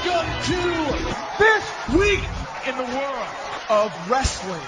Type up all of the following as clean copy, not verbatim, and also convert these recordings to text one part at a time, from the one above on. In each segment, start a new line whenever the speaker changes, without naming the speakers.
Welcome to this week in the world of wrestling.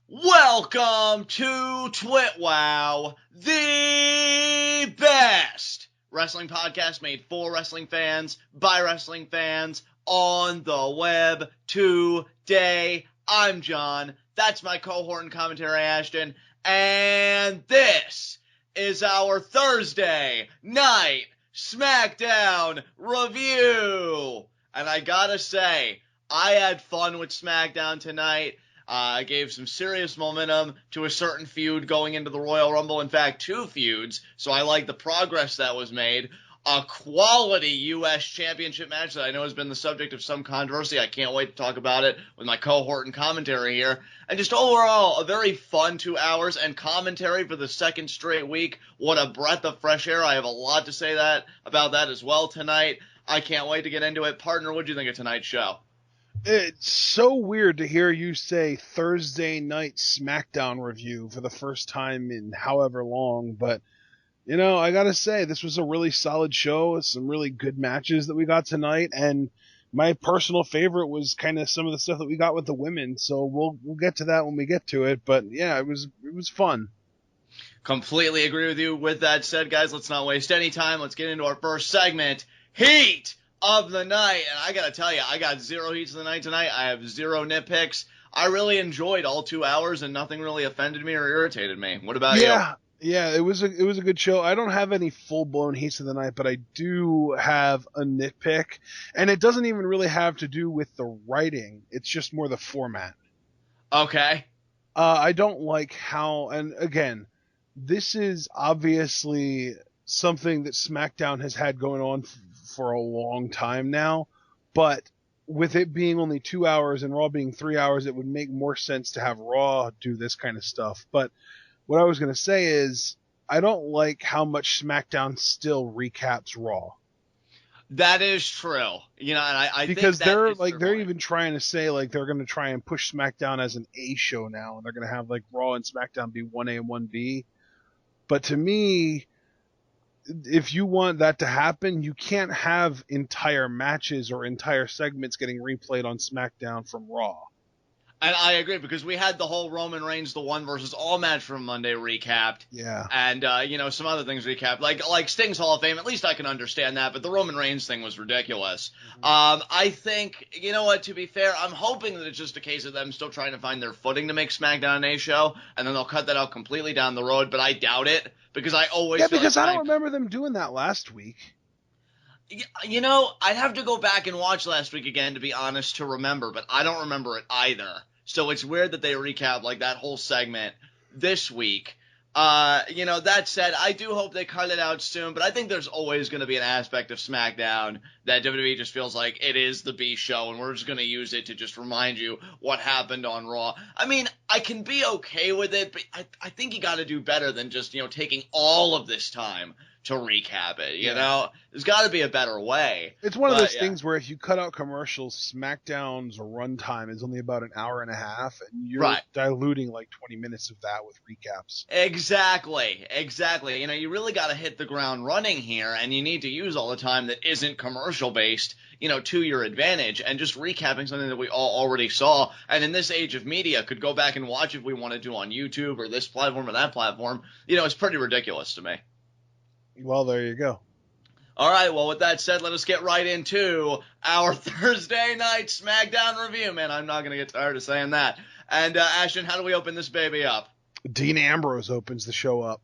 Welcome to TWitWoW, the best wrestling podcast made for wrestling fans, by wrestling fans, on the web. Today, I'm John, that's my cohort and commentary Ashton, and this is our Thursday night Smackdown review. And I gotta say, I had fun with Smackdown tonight. I gave some serious momentum to a certain feud going into the Royal Rumble. In fact, two feuds. So I like the progress that was made. A quality U.S. Championship match that I know has been the subject of some controversy. I can't wait to talk about it with my cohort and commentary here. And just overall, a very fun 2 hours and commentary for the second straight week. What a breath of fresh air. I have a lot to say about that as well tonight. I can't wait to get into it. Partner, what do you think of tonight's show?
It's so weird to hear you say Thursday night Smackdown review for the first time in however long, but, you know, I gotta say, this was a really solid show, some really good matches that we got tonight, and my personal favorite was kind of some of the stuff that we got with the women, so we'll get to that when we get to it, but yeah, it was fun.
Completely agree with you. With that said, guys, let's not waste any time. Let's get into our first segment, Heat of the Night. And I gotta tell you, I got zero heats of the night tonight. I have zero nitpicks. I really enjoyed all 2 hours and nothing really offended me or irritated me. What about you?
Yeah, it was a good show. I don't have any full-blown heats of the night, but I do have a nitpick. And it doesn't even really have to do with the writing. It's just more the format.
Okay.
I don't like how, and again, this is obviously something that SmackDown has had going on for a long time now, but with it being only 2 hours and Raw being 3 hours, it would make more sense to have Raw do this kind of stuff. But what I was going to say is, I don't like how much SmackDown still recaps Raw.
That is true. You know, and I
because
think
they're even trying to say like they're going to try and push SmackDown as an A show now, and they're going to have like Raw and SmackDown be 1A and 1B. But to me, if you want that to happen, you can't have entire matches or entire segments getting replayed on SmackDown from Raw.
And I agree, because we had the whole Roman Reigns the One versus All match from Monday recapped.
Yeah.
And, you know, some other things recapped. Like Sting's Hall of Fame, at least I can understand that, but the Roman Reigns thing was ridiculous. Mm-hmm. I think, you know what, to be fair, I'm hoping that it's just a case of them still trying to find their footing to make SmackDown an A show, and then they'll cut that out completely down the road, but I doubt it, because I always feel
because
like
I don't remember them doing that last week.
You know, I'd have to go back and watch last week again, to be honest, to remember, but I don't remember it either. So it's weird that they recap like that whole segment this week. You know, that said, I do hope they cut it out soon, but I think there's always going to be an aspect of SmackDown that WWE just feels like it is the B show, and we're just going to use it to just remind you what happened on Raw. I mean, I can be okay with it, but I think you got to do better than just, you know, taking all of this time to recap it, you know? There's got to be a better way.
It's one of those things where if you cut out commercials, SmackDown's runtime is only about an hour and a half, and you're diluting like 20 minutes of that with recaps.
Exactly. You know, you really got to hit the ground running here, and you need to use all the time that isn't commercial-based, you know, to your advantage, and just recapping something that we all already saw, and in this age of media, could go back and watch if we wanted to on YouTube or this platform or that platform. You know, it's pretty ridiculous to me.
Well, there you go.
All right, well, with that said, let us get right into our Thursday night SmackDown review. Man, I'm not going to get tired of saying that. And, Ashton, how do we open this baby up?
Dean Ambrose opens the show up.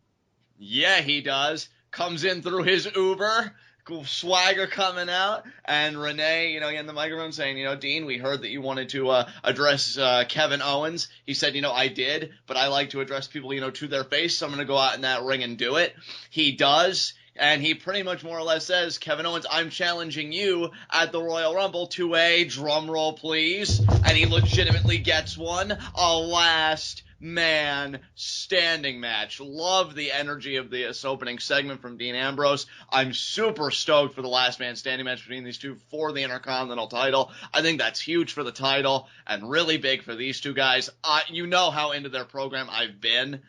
Yeah, he does. Comes in through his Uber. Cool swagger coming out. And Renee, you know, in the microphone saying, you know, Dean, we heard that you wanted to address Kevin Owens. He said, you know, I did, but I like to address people, you know, to their face, so I'm going to go out in that ring and do it. He does. And he pretty much more or less says, Kevin Owens, I'm challenging you at the Royal Rumble to a, drum roll please, and he legitimately gets one, a last man standing match. Love the energy of this opening segment from Dean Ambrose. I'm super stoked for the last man standing match between these two for the Intercontinental title. I think that's huge for the title and really big for these two guys. You know how into their program I've been.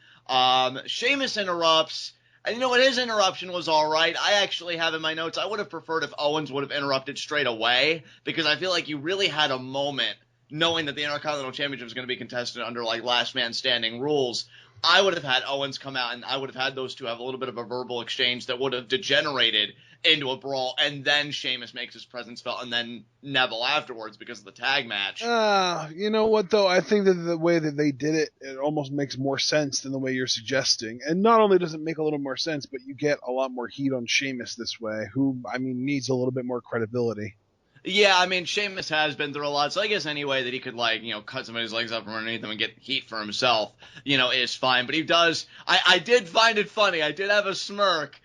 Sheamus interrupts. And you know what? His interruption was all right. I actually have in my notes, I would have preferred if Owens would have interrupted straight away, because I feel like you really had a moment knowing that the Intercontinental Championship was going to be contested under, like, last man standing rules. I would have had Owens come out, and I would have had those two have a little bit of a verbal exchange that would have degenerated into a brawl, and then Sheamus makes his presence felt, and then Neville afterwards because of the tag match.
You know what, though? I think that the way that they did it, it almost makes more sense than the way you're suggesting. And not only does it make a little more sense, but you get a lot more heat on Sheamus this way, who, I mean, needs a little bit more credibility.
Yeah, I mean, Sheamus has been through a lot, so I guess any way that he could, like, you know, cut somebody's legs up from underneath him and get heat for himself, you know, is fine. But he does, I did find it funny. I did have a smirk,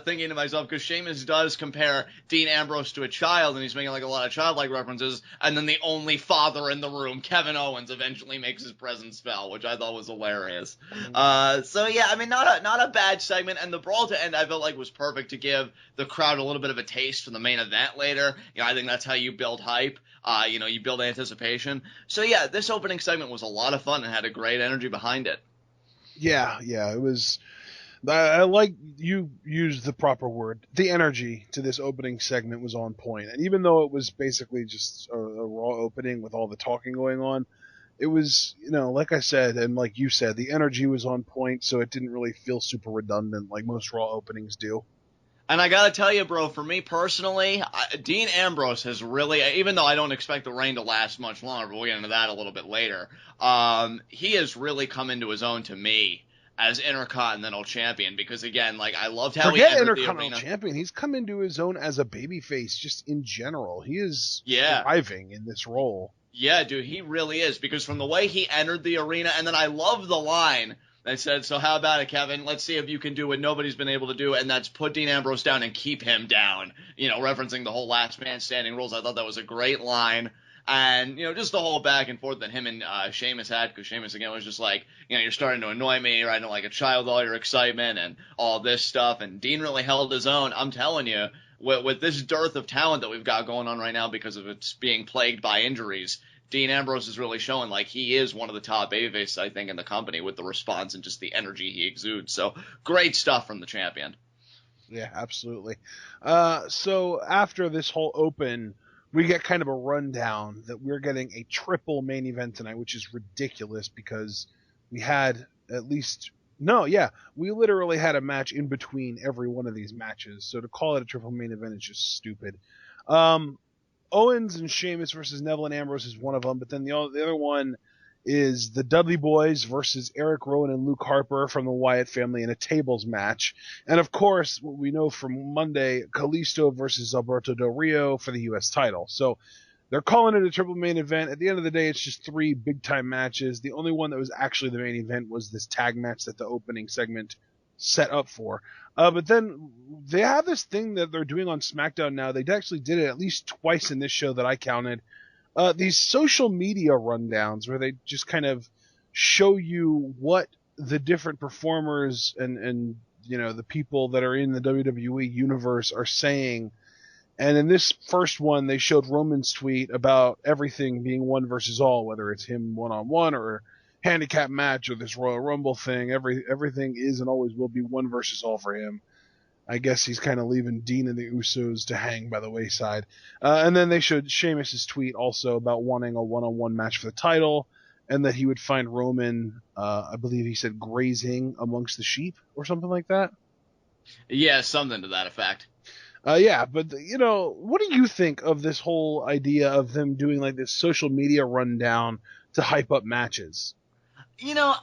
thinking to myself, because Sheamus does compare Dean Ambrose to a child, and he's making, like, a lot of childlike references, and then the only father in the room, Kevin Owens, eventually makes his presence felt, which I thought was hilarious. So yeah, I mean, not a bad segment, and the brawl to end, I felt like was perfect to give the crowd a little bit of a taste for the main event later. You know, I think that's how you build hype. You know, you build anticipation. So yeah, this opening segment was a lot of fun and had a great energy behind it.
Yeah, it was. I like you used the proper word. The energy to this opening segment was on point, and even though it was basically just a Raw opening with all the talking going on, it was, you know, like I said, and like you said, the energy was on point, so it didn't really feel super redundant like most Raw openings do.
And I gotta tell you, bro, for me personally, Dean Ambrose has really, even though I don't expect the reign to last much longer, but we'll get into that a little bit later, he has really come into his own to me as Intercontinental Champion, because again, like, I loved how he entered the arena. Forget
Intercontinental Champion, he's come into his own as a babyface just in general. He is thriving in this role.
Yeah, dude, he really is, because from the way he entered the arena, and then I love the line that said, so how about it, Kevin? Let's see if you can do what nobody's been able to do, and that's put Dean Ambrose down and keep him down, you know, referencing the whole last man standing rules. I thought that was a great line. And, you know, just the whole back and forth that him and Sheamus had, because Sheamus, again, was just like, you know, you're starting to annoy me, right? Like a child, all your excitement and all this stuff. And Dean really held his own. I'm telling you, with this dearth of talent that we've got going on right now because of it's being plagued by injuries, Dean Ambrose is really showing like he is one of the top babyfaces, I think, in the company with the response and just the energy he exudes. So great stuff from the champion.
Yeah, absolutely. So after this whole open, we get kind of a rundown that we're getting a triple main event tonight, which is ridiculous because we had we literally had a match in between every one of these matches. So to call it a triple main event is just stupid. Owens and Sheamus versus Neville and Ambrose is one of them, but then the other one is the Dudley Boyz versus Eric Rowan and Luke Harper from the Wyatt family in a tables match. And of course, what we know from Monday, Kalisto versus Alberto Del Rio for the U.S. title. So they're calling it a triple main event. At the end of the day, it's just 3 big-time matches. The only one that was actually the main event was this tag match that the opening segment set up for. But then they have this thing that they're doing on Smackdown now. They actually did it at least twice in this show that I counted. These social media rundowns where they just kind of show you what the different performers and you know the people that are in the WWE universe are saying. And in this first one, they showed Roman's tweet about everything being one versus all, whether it's him one-on-one or handicap match or this Royal Rumble thing. Everything is and always will be one versus all for him. I guess he's kind of leaving Dean and the Usos to hang by the wayside. And then they showed Sheamus' tweet also about wanting a one-on-one match for the title, and that he would find Roman, I believe he said, grazing amongst the sheep or something like that.
Yeah, something to that effect.
Yeah, but, you know, what do you think of this whole idea of them doing like this social media rundown to hype up matches?
You know,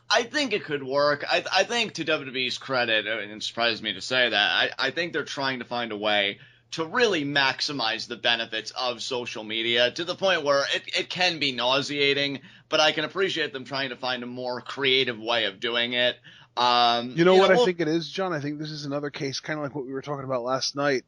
I think it could work. I think, to WWE's credit, and it surprises me to say that, I think they're trying to find a way to really maximize the benefits of social media to the point where it can be nauseating, but I can appreciate them trying to find a more creative way of doing it.
I think it is, John? I think this is another case, kind of like what we were talking about last night.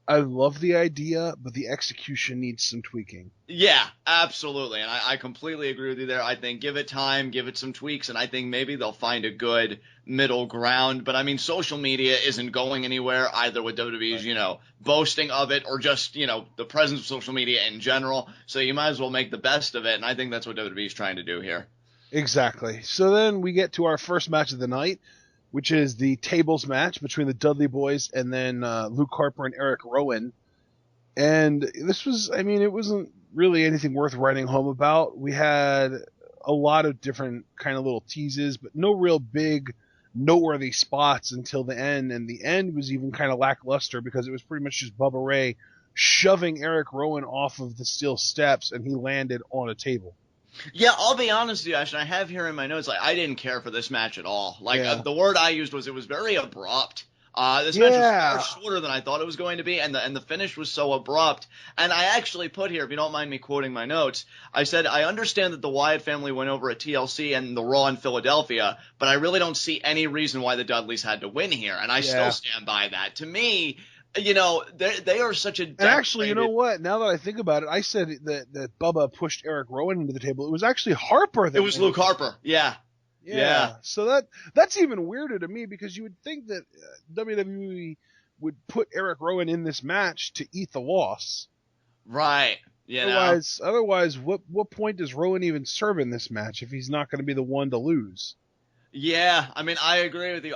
I love the idea, but the execution needs some tweaking.
Yeah, absolutely. And I completely agree with you there. I think give it time, give it some tweaks, and I think maybe they'll find a good middle ground. But I mean, social media isn't going anywhere either with WWE's, you know, boasting of it or just, you know, the presence of social media in general. So you might as well make the best of it. And I think that's what WWE's trying to do here.
Exactly. So then we get to our first match of the night. which is the tables match between the Dudley Boyz and then Luke Harper and Eric Rowan. And this was, I mean, it wasn't really anything worth writing home about. We had a lot of different kind of little teases, but no real big noteworthy spots until the end. And the end was even kind of lackluster because it was pretty much just Bubba Ray shoving Eric Rowan off of the steel steps, and he landed on a table.
Yeah, I'll be honest with you, Ashton. I have here in my notes, like, I didn't care for this match at all. Like, the word I used was it was very abrupt. This match was far shorter than I thought it was going to be, and the finish was so abrupt. And I actually put here, if you don't mind me quoting my notes, I said, I understand that the Wyatt family went over at TLC and the Raw in Philadelphia, but I really don't see any reason why the Dudleys had to win here, and I still stand by that. To me, you know, they are such a... And
actually, you know what? Now that I think about it, I said that Bubba pushed Eric Rowan into the table. It was actually Harper.
It was Luke Harper, yeah.
Yeah. So that's even weirder to me, because you would think that WWE would put Eric Rowan in this match to eat the loss.
Right.
Otherwise, what point does Rowan even serve in this match if he's not going to be the one to lose?
Yeah, I mean, I agree with you.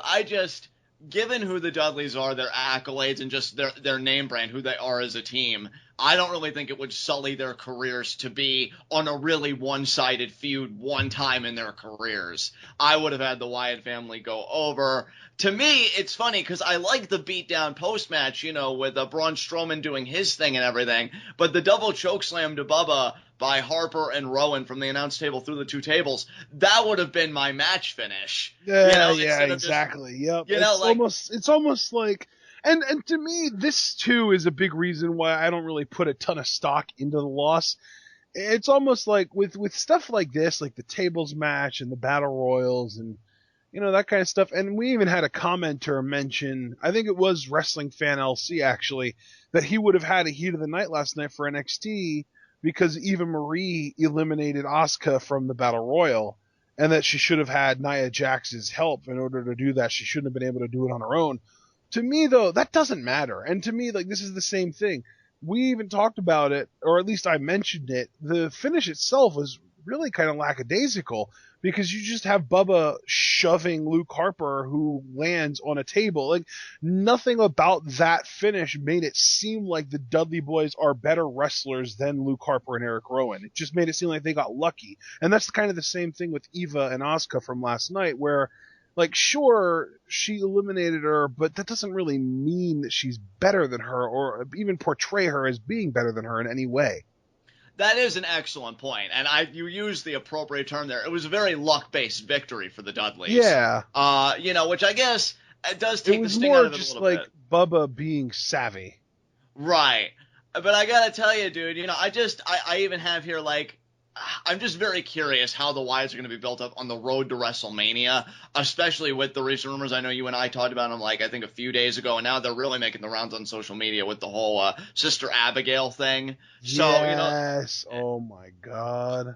Given who the Dudleys are, their accolades, and just their name brand, who they are as a team, I don't really think it would sully their careers to be on a really one-sided feud one time in their careers. I would have had the Wyatt family go over. To me, it's funny because I like the beatdown post-match, you know, with Braun Strowman doing his thing and everything, but the double chokeslam to Bubba by Harper and Rowan from the announce table through the two tables, that would have been my match finish.
Yeah, exactly. Yep. It's almost like, and to me, this too is a big reason why I don't really put a ton of stock into the loss. It's almost like with stuff like this, like the tables match and the battle royals and, you know, that kind of stuff. And we even had a commenter mention, I think it was Wrestling Fan LC actually, that he would have had a heat of the night last night for NXT because Eva Marie eliminated Asuka from the Battle Royal, and that she should have had Nia Jax's help in order to do that. She shouldn't have been able to do it on her own. To me, though, that doesn't matter. And to me, like, this is the same thing. We even talked about it, or at least I mentioned it. The finish itself was really kind of lackadaisical because you just have Bubba shoving Luke Harper, who lands on a table. Like, nothing about that finish made it seem like the Dudley Boyz are better wrestlers than Luke Harper and Eric Rowan. It just made it seem like they got lucky. And that's kind of the same thing with Eva and Asuka from last night, where, like, sure, she eliminated her, but that doesn't really mean that she's better than her or even portray her as being better than her in any way.
That is an excellent point, and you used the appropriate term there. It was a very luck-based victory for the Dudleys.
Yeah.
You know, which I guess it does take the sting out of it a little bit. It was more just
like Bubba being savvy.
Right. But I gotta tell you, dude, you know, I even have here, like, I'm just very curious how the Wyatts are going to be built up on the road to WrestleMania, especially with the recent rumors. I know you and I talked about them, like, I think a few days ago, and now they're really making the rounds on social media with the whole Sister Abigail thing. So,
yes. You know, oh my God.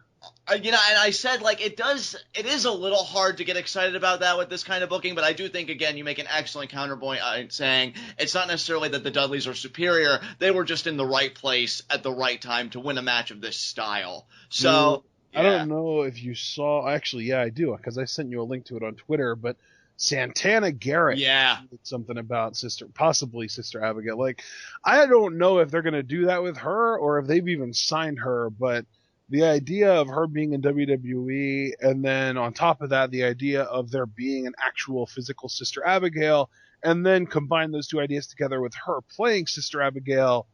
You know, and I said, like, it is a little hard to get excited about that with this kind of booking, but I do think, again, you make an excellent counterpoint saying it's not necessarily that the Dudleys are superior. They were just in the right place at the right time to win a match of this style. So,
I don't know if you saw, actually, yeah, I do, because I sent you a link to it on Twitter, but Santana Garrett did something about possibly Sister Abigail. Like, I don't know if they're going to do that with her or if they've even signed her, but the idea of her being in WWE, and then on top of that, the idea of there being an actual physical Sister Abigail, and then combine those two ideas together with her playing Sister Abigail.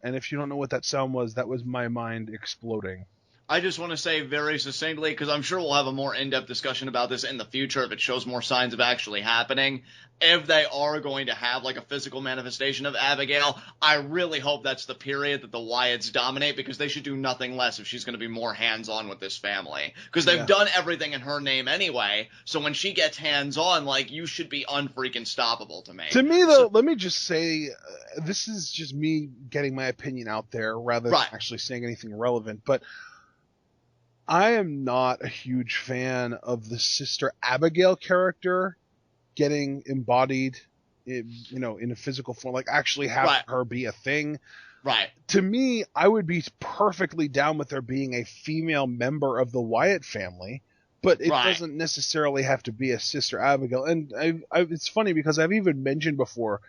And if you don't know what that sound was, that was my mind exploding.
I just want to say very succinctly, because I'm sure we'll have a more in-depth discussion about this in the future if it shows more signs of actually happening. If they are going to have, like, a physical manifestation of Abigail, I really hope that's the period that the Wyatts dominate, because they should do nothing less if she's going to be more hands-on with this family. Because they've done everything in her name anyway, so when she gets hands-on, like, you should be unfreaking stoppable to me.
To me, though, let me just say, this is just me getting my opinion out there rather than actually saying anything relevant, but I am not a huge fan of the Sister Abigail character getting embodied, in a physical form, like actually having her be a thing.
Right.
To me, I would be perfectly down with there being a female member of the Wyatt family, But it
Right.
doesn't necessarily have to be a Sister Abigail. And it's funny because I've even mentioned before,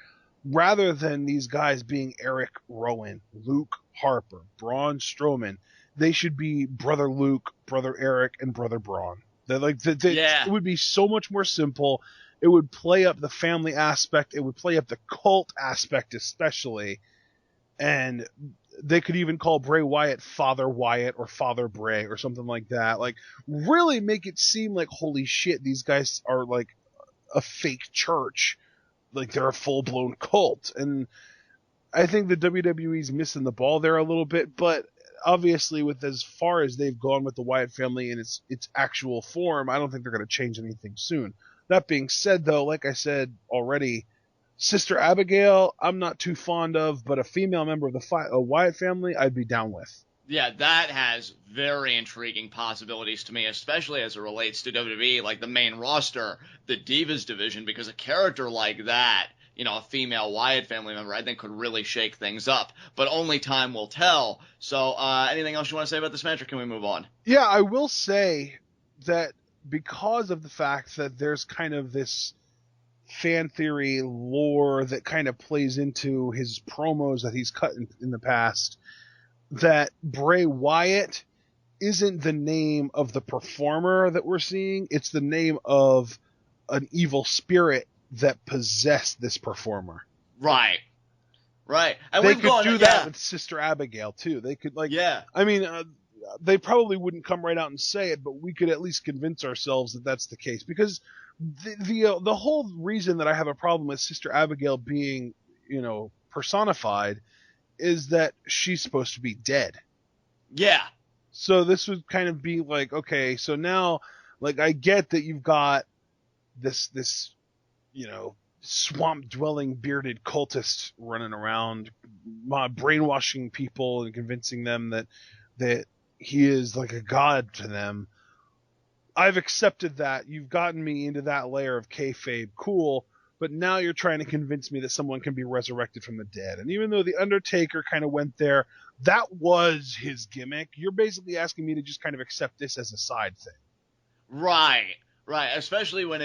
rather than these guys being Eric Rowan, Luke Harper, Braun Strowman, they should be Brother Luke, Brother Eric, and Brother Braun.
Yeah.
It would be so much more simple. It would play up the family aspect. It would play up the cult aspect especially. And they could even call Bray Wyatt Father Wyatt or Father Bray or something like that. Like, really make it seem like, holy shit, these guys are like a fake church. Like, they're a full-blown cult. And I think the WWE's missing the ball there a little bit, but obviously with as far as they've gone with the Wyatt family in its actual form, I don't think they're going to change anything soon. That being said, though, like I said already, Sister Abigail, I'm not too fond of, but a female member of the Wyatt family, I'd be down with.
Yeah, that has very intriguing possibilities to me, especially as it relates to WWE, like the main roster, the Divas division, because a character like that, you know, a female Wyatt family member, I think could really shake things up. But only time will tell. So anything else you want to say about this match, or can we move on?
Yeah, I will say that because of the fact that there's kind of this fan theory lore that kind of plays into his promos that he's cut in the past, that Bray Wyatt isn't the name of the performer that we're seeing, it's the name of an evil spirit that possessed this performer.
Right. And
they could do that with Sister Abigail too. They could, like,
yeah.
I mean, they probably wouldn't come right out and say it, but we could at least convince ourselves that that's the case, because the whole reason that I have a problem with Sister Abigail being, you know, personified is that she's supposed to be dead.
Yeah.
So this would kind of be like, okay, so now, like, I get that you've got this, you know, swamp-dwelling bearded cultist running around, brainwashing people and convincing them that he is like a god to them. I've accepted that. You've gotten me into that layer of kayfabe. Cool. But now you're trying to convince me that someone can be resurrected from the dead. And even though The Undertaker kind of went there, that was his gimmick. You're basically asking me to just kind of accept this as a side thing.
Right. Especially when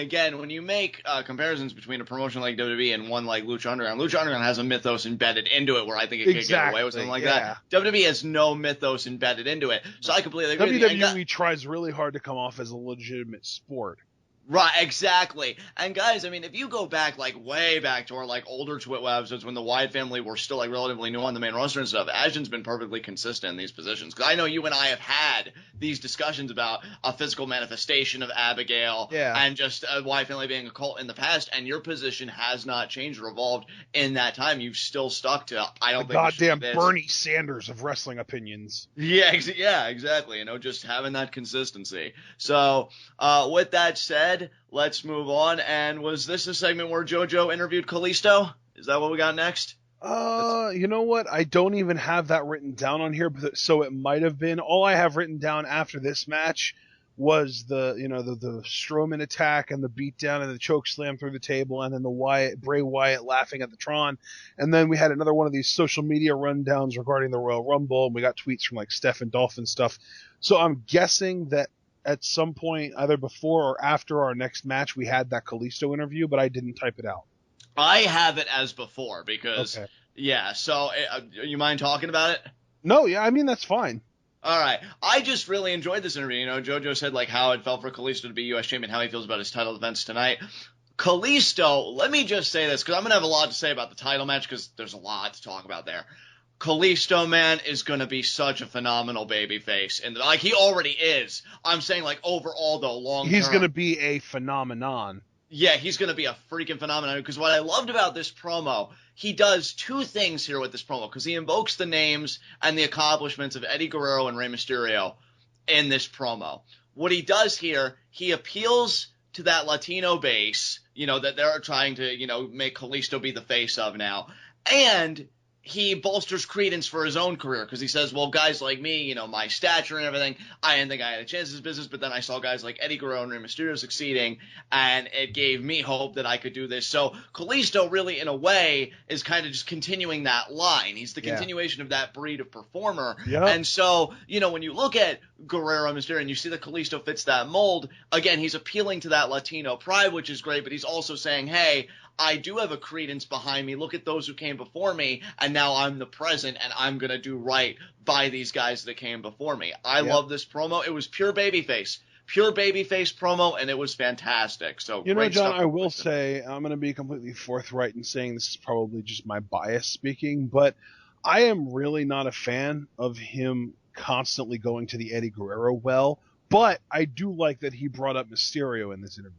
you make comparisons between a promotion like WWE and one like Lucha Underground has a mythos embedded into it where I think it could get away with something like that. WWE has no mythos embedded into it. So I completely agree with you.
WWE tries really hard to come off as a legitimate sport.
Right, exactly. And guys, I mean, if you go back, like, way back to our, like, older TWitWoW episodes when the Wyatt family were still, like, relatively new on the main roster and stuff, Ashton's been perfectly consistent in these positions. Because I know you and I have had these discussions about a physical manifestation of Abigail and just a Wyatt family being a cult in the past, and your position has not changed or evolved in that time. You've still stuck to, I don't think
goddamn Bernie Sanders of wrestling opinions.
Yeah, exactly. You know, just having that consistency. So, with that said, let's move on. And was this a segment where JoJo interviewed Kalisto? Is that what we got next?
You know what? I don't even have that written down on here, so it might have been. All I have written down after this match was the Strowman attack and the beatdown and the choke slam through the table, and then the Bray Wyatt laughing at the Tron, and then we had another one of these social media rundowns regarding the Royal Rumble, and we got tweets from like Steph and Dolph and stuff. So I'm guessing that at some point, either before or after our next match, we had that Kalisto interview, but I didn't type it out.
I have it as before because, so you mind talking about it?
No, I mean, that's fine.
All right. I just really enjoyed this interview. You know, JoJo said, like, how it felt for Kalisto to be U.S. champion, how he feels about his title defense tonight. Kalisto, let me just say this, because I'm going to have a lot to say about the title match, because there's a lot to talk about there. Kalisto, man, is going to be such a phenomenal babyface. And, like, he already is. I'm saying, like, overall, though, long term.
He's going to be a phenomenon.
Yeah, he's going to be a freaking phenomenon. Because what I loved about this promo, he does two things here with this promo. Because he invokes the names and the accomplishments of Eddie Guerrero and Rey Mysterio in this promo. What he does here, he appeals to that Latino base, you know, that they're trying to, you know, make Kalisto be the face of now. And he bolsters credence for his own career because he says, well, guys like me, you know, my stature and everything, I didn't think I had a chance in this business, but then I saw guys like Eddie Guerrero and Rey Mysterio succeeding, and it gave me hope that I could do this. So Kalisto really, in a way, is kind of just continuing that line. He's the continuation of that breed of performer.
Yep.
And so, you know, when you look at Guerrero and Mysterio and you see that Kalisto fits that mold, again, he's appealing to that Latino pride, which is great, but he's also saying, hey, I do have a credence behind me. Look at those who came before me, and now I'm the present, and I'm going to do right by these guys that came before me. I love this promo. It was pure babyface promo, and it was fantastic. So,
you know,
great
John,
stuff.
I will say, I'm going to be completely forthright in saying this is probably just my bias speaking, but I am really not a fan of him constantly going to the Eddie Guerrero well, but I do like that he brought up Mysterio in this interview.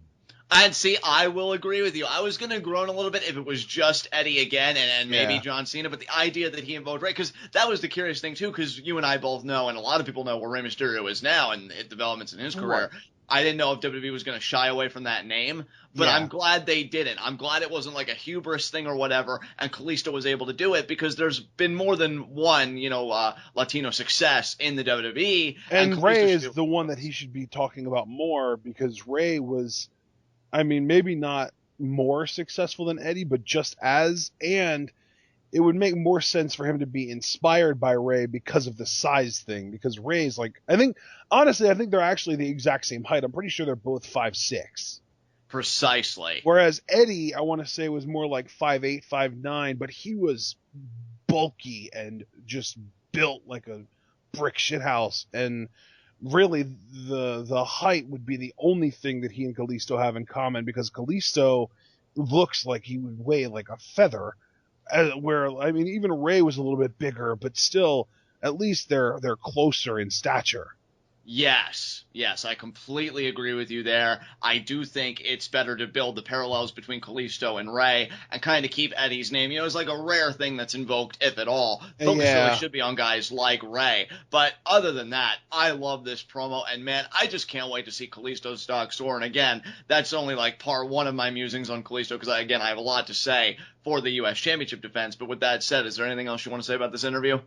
And see, I will agree with you. I was going to groan a little bit if it was just Eddie again and maybe John Cena, but the idea that he invoked Rey, because that was the curious thing too, because you and I both know, and a lot of people know where Rey Mysterio is now and developments in his career. I didn't know if WWE was going to shy away from that name, but I'm glad they didn't. I'm glad it wasn't like a hubris thing or whatever, and Kalisto was able to do it because there's been more than one, you know, Latino success in the WWE.
And Rey is the one that he should be talking about more because Rey was, I mean, maybe not more successful than Eddie, but just as, and it would make more sense for him to be inspired by Rey because of the size thing, because Rey's like, honestly, I think they're actually the exact same height. I'm pretty sure they're both 5'6".
Precisely.
Whereas Eddie, I want to say, was more like 5'8", 5'9", but he was bulky and just built like a brick shithouse, and really the height would be the only thing that he and Kalisto have in common, because Kalisto looks like he would weigh like a feather, where, I mean, even Rey was a little bit bigger, but still, at least they're closer in stature.
Yes, I completely agree with you there. I do think it's better to build the parallels between Kalisto and Rey and kind of keep Eddie's name. You know, it's like a rare thing that's invoked, if at all. Focus really should be on guys like Rey. But other than that, I love this promo, and man, I just can't wait to see Kalisto's stock soar. And again, that's only like part one of my musings on Kalisto, because I have a lot to say for the U.S. Championship defense. But with that said, is there anything else you want to say about this interview?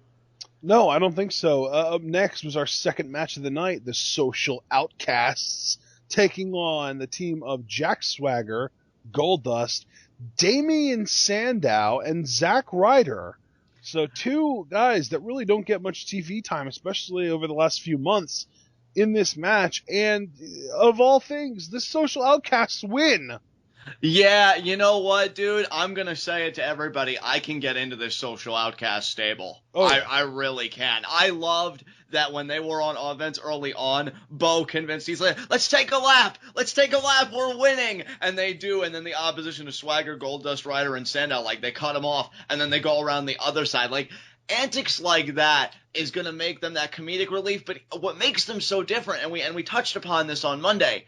No, I don't think so. Up next was our second match of the night, the Social Outcasts taking on the team of Jack Swagger, Goldust, Damian Sandow, and Zack Ryder. So two guys that really don't get much TV time, especially over the last few months in this match. And of all things, the Social Outcasts win.
Yeah, you know what, dude? I'm going to say it to everybody. I can get into this Social Outcast stable. I really can. I loved that when they were on offense early on, Bo convinced, he's like, let's take a lap, we're winning. And they do, and then the opposition to Swagger, Goldust, Ryder, and Sandow, like, they cut him off, and then they go around the other side. Like, antics like that is going to make them that comedic relief, but what makes them so different, and we touched upon this on Monday,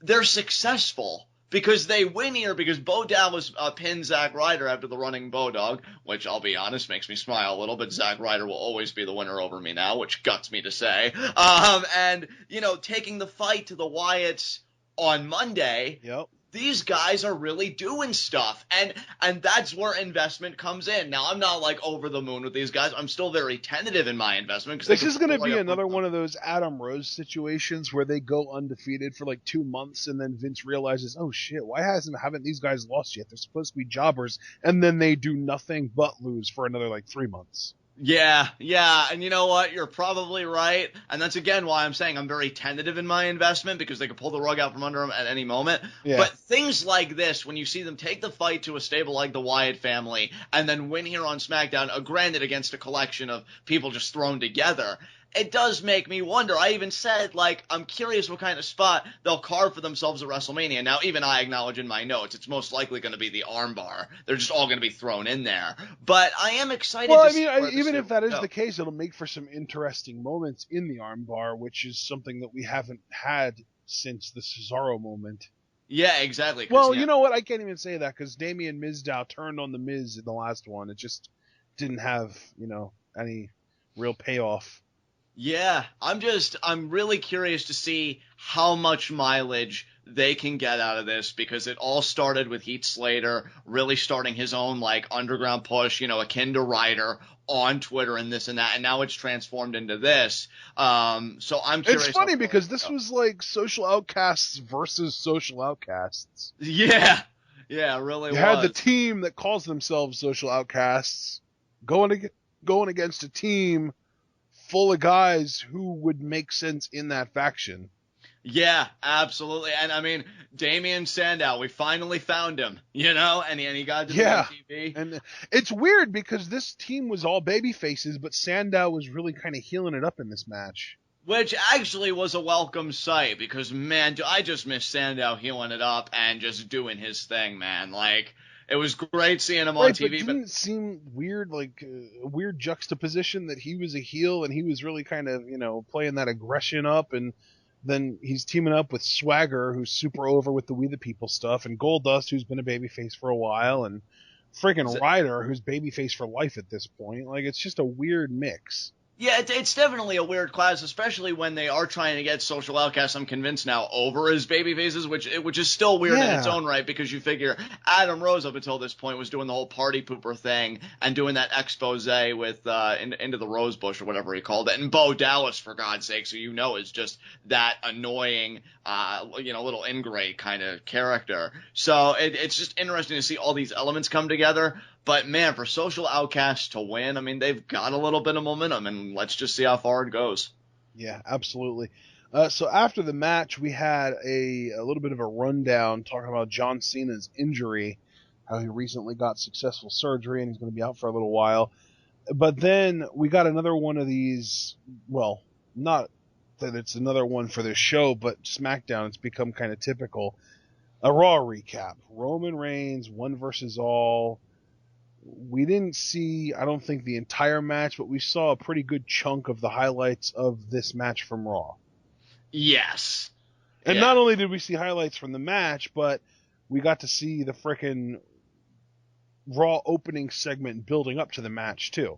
they're successful. Because they win here, because Bo Dallas pinned Zack Ryder after the running Bodog, which, I'll be honest, makes me smile a little, but Zack Ryder will always be the winner over me now, which guts me to say. And, you know, taking the fight to the Wyatts on Monday, these guys are really doing stuff, and that's where investment comes in. Now, I'm not, like, over the moon with these guys. I'm still very tentative in my investment.
This is going to be another one of those Adam Rose situations where they go undefeated for, like, 2 months, and then Vince realizes, oh, shit, why haven't these guys lost yet? They're supposed to be jobbers, and then they do nothing but lose for another, like, 3 months.
Yeah, and you know what? You're probably right, and that's again why I'm saying I'm very tentative in my investment, because they could pull the rug out from under them at any moment. Yeah. But things like this, when you see them take the fight to a stable like the Wyatt family, and then win here on SmackDown, granted against a collection of people just thrown together, it does make me wonder. I even said, like, I'm curious what kind of spot they'll carve for themselves at WrestleMania. Now, even I acknowledge in my notes, it's most likely going to be the armbar. They're just all going to be thrown in there. But I am excited to see. Well, I mean,
even if that is the case, it'll make for some interesting moments in the armbar, which is something that we haven't had since the Cesaro moment.
Yeah, exactly.
Well, you know what? I can't even say that, because Damien Mizdow turned on the Miz in the last one. It just didn't have, you know, any real payoff.
Yeah, I'm really curious to see how much mileage they can get out of this, because it all started with Heath Slater really starting his own like underground push, akin to Ryder on Twitter and this and that, and now it's transformed into this. So I'm curious.
It's funny because this was like Social Outcasts versus Social Outcasts.
Yeah, it really was.
You had the team that calls themselves Social Outcasts going against a team full of guys who would make sense in that faction.
Yeah, absolutely. And I mean, Damian Sandow, we finally found him, and he got to be on TV.
And it's weird because this team was all baby faces, but Sandow was really kind of healing it up in this match.
Which actually was a welcome sight, because, man, I just miss Sandow healing it up and just doing his thing, man. Like, it was great seeing him on TV.
But didn't it seem weird, like a weird juxtaposition that he was a heel and he was really kind of, playing that aggression up, and then he's teaming up with Swagger, who's super over with the We the People stuff, and Goldust, who's been a babyface for a while, and friggin' Ryder, who's babyface for life at this point. Like, it's just a weird mix.
Yeah, it's definitely a weird class, especially when they are trying to get Social Outcasts, I'm convinced now, over as babyfaces, which is still weird in its own right, because you figure Adam Rose up until this point was doing the whole party pooper thing and doing that expose with Into the Rose Bush or whatever he called it, and Bo Dallas, for God's sake, so is just that annoying, little ingrate kind of character. So it's just interesting to see all these elements come together. But, man, for Social Outcasts to win, I mean, they've got a little bit of momentum, and let's just see how far it goes.
Yeah, absolutely. So after the match, we had a little bit of a rundown talking about John Cena's injury, how he recently got successful surgery, and he's going to be out for a little while. But then we got another one of these, well, not that it's another one for this show, but SmackDown, it's become kind of typical. A Raw recap. Roman Reigns, 1 versus all. We didn't see, I don't think, the entire match, but we saw a pretty good chunk of the highlights of this match from Raw.
Yes.
And not only did we see highlights from the match, but we got to see the frickin' Raw opening segment building up to the match, too.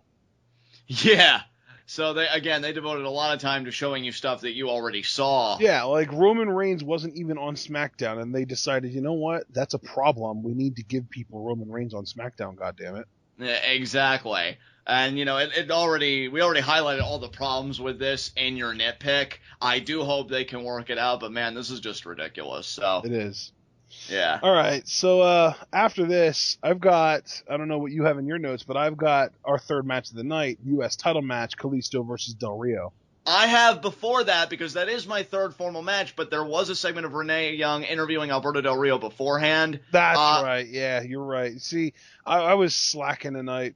Yeah. So, they devoted a lot of time to showing you stuff that you already saw.
Yeah, like Roman Reigns wasn't even on SmackDown, and they decided, you know what, that's a problem. We need to give people Roman Reigns on SmackDown, goddammit.
Yeah, exactly. And, we already highlighted all the problems with this in your nitpick. I do hope they can work it out, but, man, this is just ridiculous. So
It is.
Yeah.
All right, so after this, I've got, I don't know what you have in your notes, but I've got our third match of the night, U.S. title match, Kalisto versus Del Rio.
I have before that, because that is my third formal match, but there was a segment of Renee Young interviewing Alberto Del Rio beforehand.
That's right, yeah, you're right. See, I was slacking tonight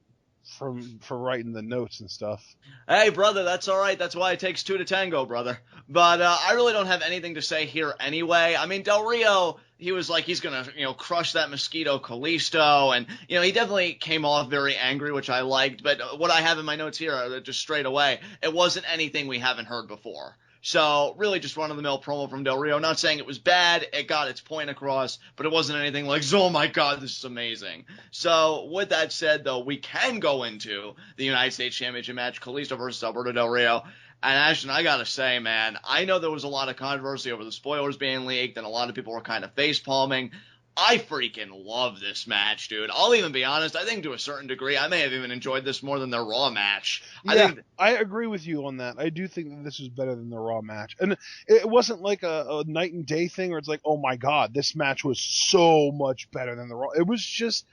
for writing the notes and stuff.
Hey, brother, that's all right. That's why it takes 2 to tango, brother. But I really don't have anything to say here anyway. I mean, Del Rio, he was like, he's going to, crush that mosquito Kalisto. And, he definitely came off very angry, which I liked. But what I have in my notes here, just straight away, it wasn't anything we haven't heard before. So, really just run-of-the-mill promo from Del Rio. Not saying it was bad, it got its point across, but it wasn't anything like, oh my god, this is amazing. So, with that said, though, we can go into the United States Championship match, Kalisto versus Alberto Del Rio. And Ashton, I gotta say, man, I know there was a lot of controversy over the spoilers being leaked, and a lot of people were kind of face-palming. I freaking love this match, dude. I'll even be honest, I think to a certain degree, I may have even enjoyed this more than their Raw match.
I agree with you on that. I do think that this was better than the Raw match. And it wasn't like a night and day thing where it's like, oh my god, this match was so much better than the Raw. It was just,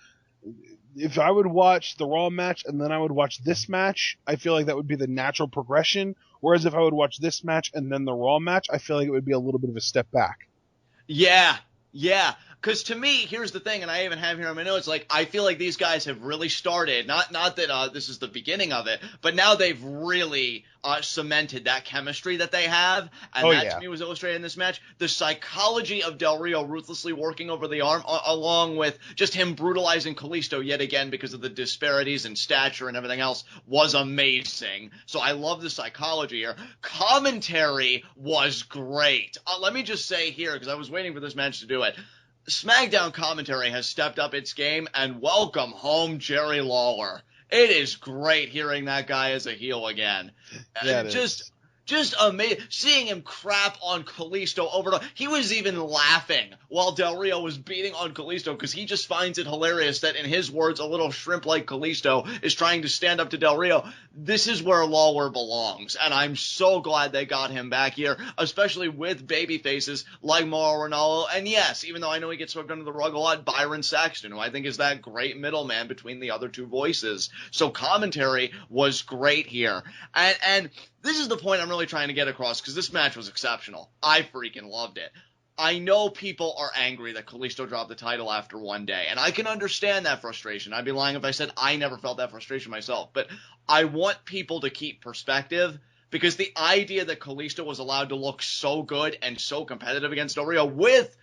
if I would watch the Raw match and then I would watch this match, I feel like that would be the natural progression. Whereas if I would watch this match and then the Raw match, I feel like it would be a little bit of a step back.
Yeah. Because to me, here's the thing, and I even have here on my notes, like, I feel like these guys have really started, not that this is the beginning of it, but now they've really cemented that chemistry that they have, and to me was illustrated in this match. The psychology of Del Rio ruthlessly working over the arm, along with just him brutalizing Kalisto yet again because of the disparities in stature and everything else, was amazing. So I love the psychology here. Commentary was great. Let me just say here, because I was waiting for this match to do it, SmackDown commentary has stepped up its game, and welcome home Jerry Lawler. It is great hearing that guy as a heel again.
Yeah,
Just amazing. Seeing him crap on Kalisto over and over. He was even laughing while Del Rio was beating on Kalisto because he just finds it hilarious that, in his words, a little shrimp like Kalisto is trying to stand up to Del Rio. This is where Lawler belongs, and I'm so glad they got him back here, especially with baby faces like Mauro Ranallo. And yes, even though I know he gets swept under the rug a lot, Byron Saxton, who I think is that great middleman between the other two voices. So commentary was great here. And this is the point I'm really trying to get across, because this match was exceptional. I freaking loved it. I know people are angry that Kalisto dropped the title after one day, and I can understand that frustration. I'd be lying if I said I never felt that frustration myself, but I want people to keep perspective, because the idea that Kalisto was allowed to look so good and so competitive against Del Rio with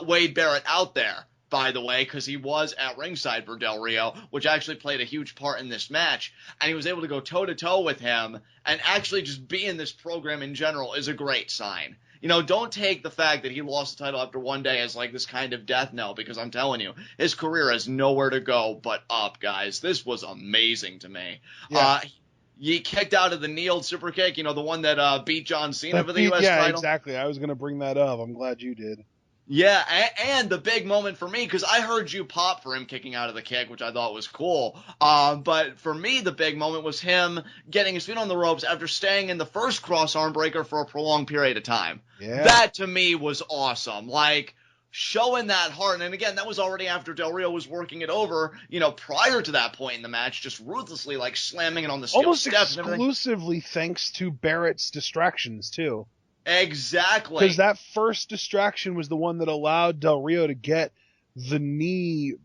Wade Barrett out there, by the way, because he was at ringside for Del Rio, which actually played a huge part in this match, and he was able to go toe-to-toe with him and actually just be in this program in general is a great sign. You know, don't take the fact that he lost the title after one day as like this kind of death knell, because I'm telling you, his career has nowhere to go but up, guys. This was amazing to me.
Yeah.
He kicked out of the kneeled super kick, you know, the one that beat John Cena for the U.S.
title.
Yeah,
Exactly. I was going to bring that up. I'm glad you did.
Yeah, and the big moment for me, because I heard you pop for him kicking out of the kick, which I thought was cool. But for me, the big moment was him getting his feet on the ropes after staying in the first cross arm breaker for a prolonged period of time.
Yeah.
That, to me, was awesome. Like, showing that heart. And again, that was already after Del Rio was working it over, you know, prior to that point in the match, just ruthlessly, like, slamming it on the steel
almost
steps and everything.
Exclusively thanks to Barrett's distractions, too.
Exactly.
Because that first distraction was the one that allowed Del Rio to get the knee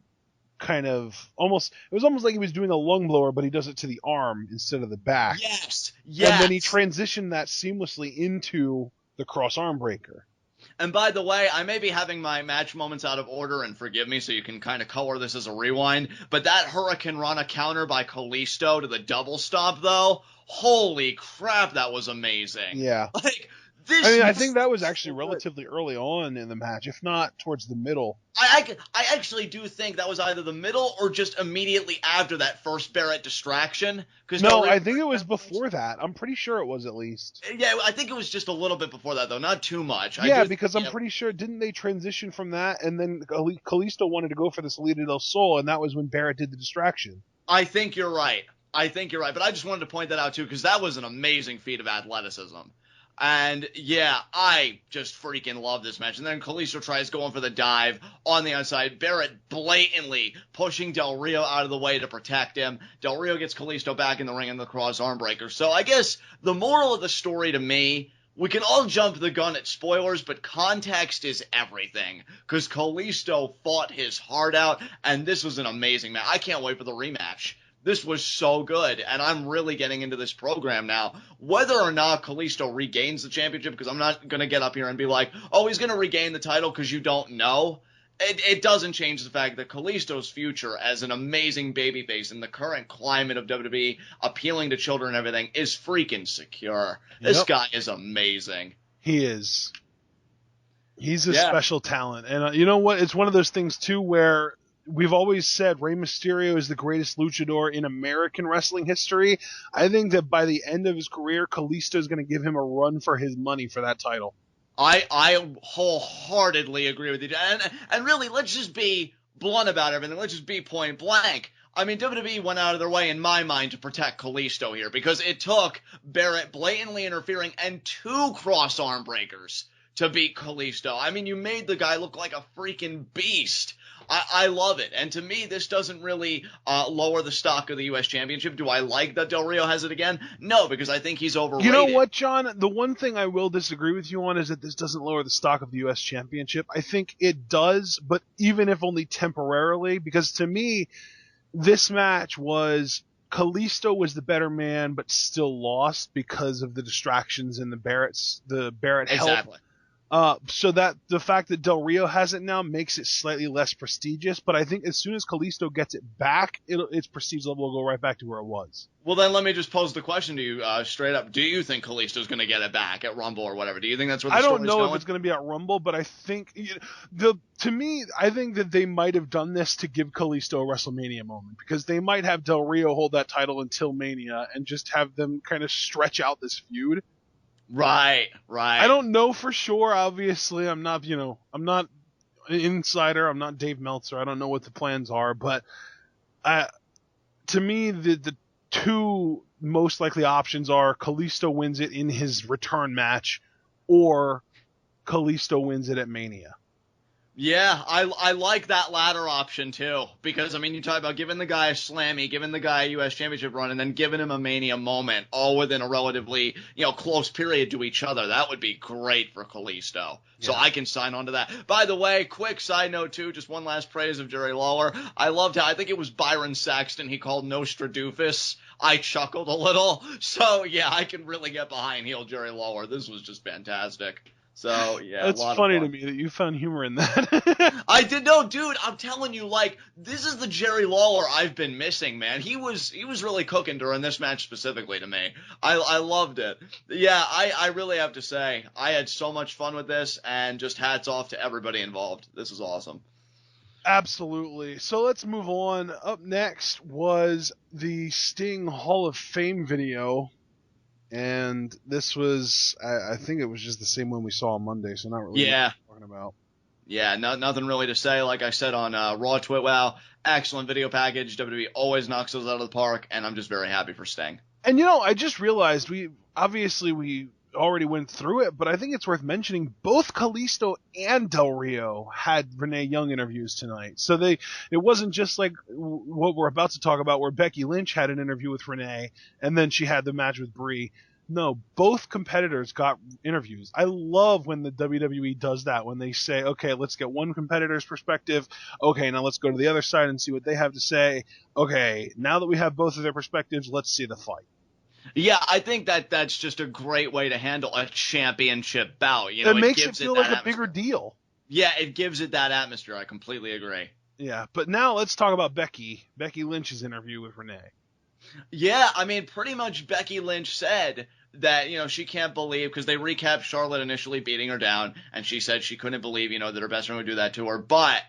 kind of almost, it was almost like he was doing a lung blower, but he does it to the arm instead of the back.
Yes.
And then he transitioned that seamlessly into the cross arm breaker.
And by the way, I may be having my match moments out of order, and forgive me, so you can kind of color this as a rewind, but that Hurricane Rana counter by Kalisto to the double stomp, though, holy crap, that was amazing.
Yeah.
Like,
I think that was actually relatively early on in the match, if not towards the middle.
I actually do think that was either the middle or just immediately after that first Barrett distraction.
No, I think it was before that. I'm pretty sure it was, at least.
Yeah, I think it was just a little bit before that, though. Not too much.
Yeah, because I'm pretty sure, didn't they transition from that, and then Kalisto wanted to go for the Salida del Sol, and that was when Barrett did the distraction.
I think you're right. But I just wanted to point that out, too, because that was an amazing feat of athleticism. And, yeah, I just freaking love this match. And then Kalisto tries going for the dive on the outside. Barrett blatantly pushing Del Rio out of the way to protect him. Del Rio gets Kalisto back in the ring in the cross arm breaker. So I guess the moral of the story to me, we can all jump the gun at spoilers, but context is everything. Because Kalisto fought his heart out, and this was an amazing match. I can't wait for the rematch. This was so good, and I'm really getting into this program now. Whether or not Kalisto regains the championship, because I'm not going to get up here and be like, oh, he's going to regain the title because you don't know. It doesn't change the fact that Kalisto's future as an amazing babyface in the current climate of WWE, appealing to children and everything, is freaking secure. This guy is amazing.
He is. He's a special talent. And you know what? It's one of those things, too, where we've always said Rey Mysterio is the greatest luchador in American wrestling history. I think that by the end of his career, Kalisto is going to give him a run for his money for that title.
I wholeheartedly agree with you. And really, let's just be blunt about everything. Let's just be point blank. I mean, WWE went out of their way, in my mind, to protect Kalisto here, because it took Barrett blatantly interfering and 2 cross arm breakers to beat Kalisto. I mean, you made the guy look like a freaking beast. I love it. And to me, this doesn't really lower the stock of the U.S. Championship. Do I like that Del Rio has it again? No, because I think he's overrated.
You know what, John? The one thing I will disagree with you on is that this doesn't lower the stock of the U.S. Championship. I think it does, but even if only temporarily, because to me, this match was Kalisto was the better man, but still lost because of the distractions and the Barrett help.
Exactly.
So that the fact that Del Rio has it now makes it slightly less prestigious, but I think as soon as Kalisto gets it back, its prestige level will go right back to where it was.
Well, then let me just pose the question to you straight up. Do you think Kalisto's going to get it back at Rumble or whatever? Do you think that's where the story's going?
I don't know if it's going to be at Rumble, but I think to me, I think that they might have done this to give Kalisto a WrestleMania moment, because they might have Del Rio hold that title until Mania and just have them kind of stretch out this feud.
Right.
I don't know for sure. Obviously, I'm not an insider. I'm not Dave Meltzer. I don't know what the plans are, but to me, the two most likely options are Kalisto wins it in his return match, or Kalisto wins it at Mania.
Yeah, I like that latter option too, because I mean, you talk about giving the guy a Slammy, giving the guy a U.S. Championship run, and then giving him a Mania moment, all within a relatively, close period to each other. That would be great for Kalisto. So I can sign on to that. By the way, quick side note too, just one last praise of Jerry Lawler. I loved how, I think it was Byron Saxton he called Nostradoofus. I chuckled a little. So yeah, I can really get behind heel Jerry Lawler. This was just fantastic. So, yeah,
that's funny to me that you found humor in that.
I did know, dude. I'm telling you, this is the Jerry Lawler I've been missing, man. He was really cooking during this match specifically to me. I loved it. Yeah, I really have to say, I had so much fun with this, and just hats off to everybody involved. This is awesome.
Absolutely. So let's move on. Up next was the Sting Hall of Fame video. And this was, I think it was just the same one we saw on Monday, so not really what I'm talking about. Yeah,
nothing really to say. Like I said on Raw TWitWoW, excellent video package. WWE always knocks those out of the park, and I'm just very happy for Sting.
And I just realized we already went through it, but I think it's worth mentioning both Kalisto and Del Rio had Renee Young interviews tonight. So it wasn't just like what we're about to talk about where Becky Lynch had an interview with Renee and then she had the match with Brie. No, both competitors got interviews. I love when the WWE does that, when they say, okay, let's get one competitor's perspective. Okay, now let's go to the other side and see what they have to say. Okay, now that we have both of their perspectives, let's see the fight.
Yeah, I think that's just a great way to handle a championship bout.
It makes it feel like a bigger deal.
Yeah, it gives it that atmosphere. I completely agree.
Yeah, but now let's talk about Becky Lynch's interview with Renee.
Yeah, I mean, pretty much Becky Lynch said that, she can't believe, because they recapped Charlotte initially beating her down, and she said she couldn't believe, that her best friend would do that to her, but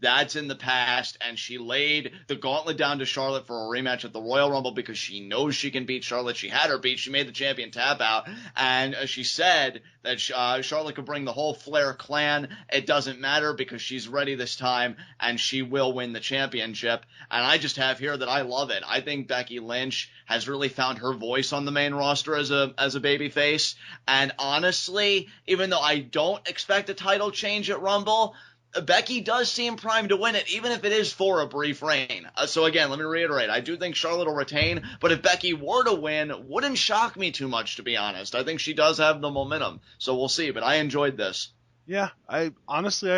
that's in the past, and she laid the gauntlet down to Charlotte for a rematch at the Royal Rumble because she knows she can beat Charlotte. She had her beat. She made the champion tap out, and she said that Charlotte could bring the whole Flair clan. It doesn't matter because she's ready this time, and she will win the championship. And I just have here that I love it. I think Becky Lynch has really found her voice on the main roster as a babyface, and honestly, even though I don't expect a title change at Rumble, Becky does seem primed to win it, even if it is for a brief reign. So again, let me reiterate, I do think Charlotte will retain, but if Becky were to win, wouldn't shock me too much, to be honest. I think she does have the momentum, so we'll see, but I enjoyed this.
Yeah, I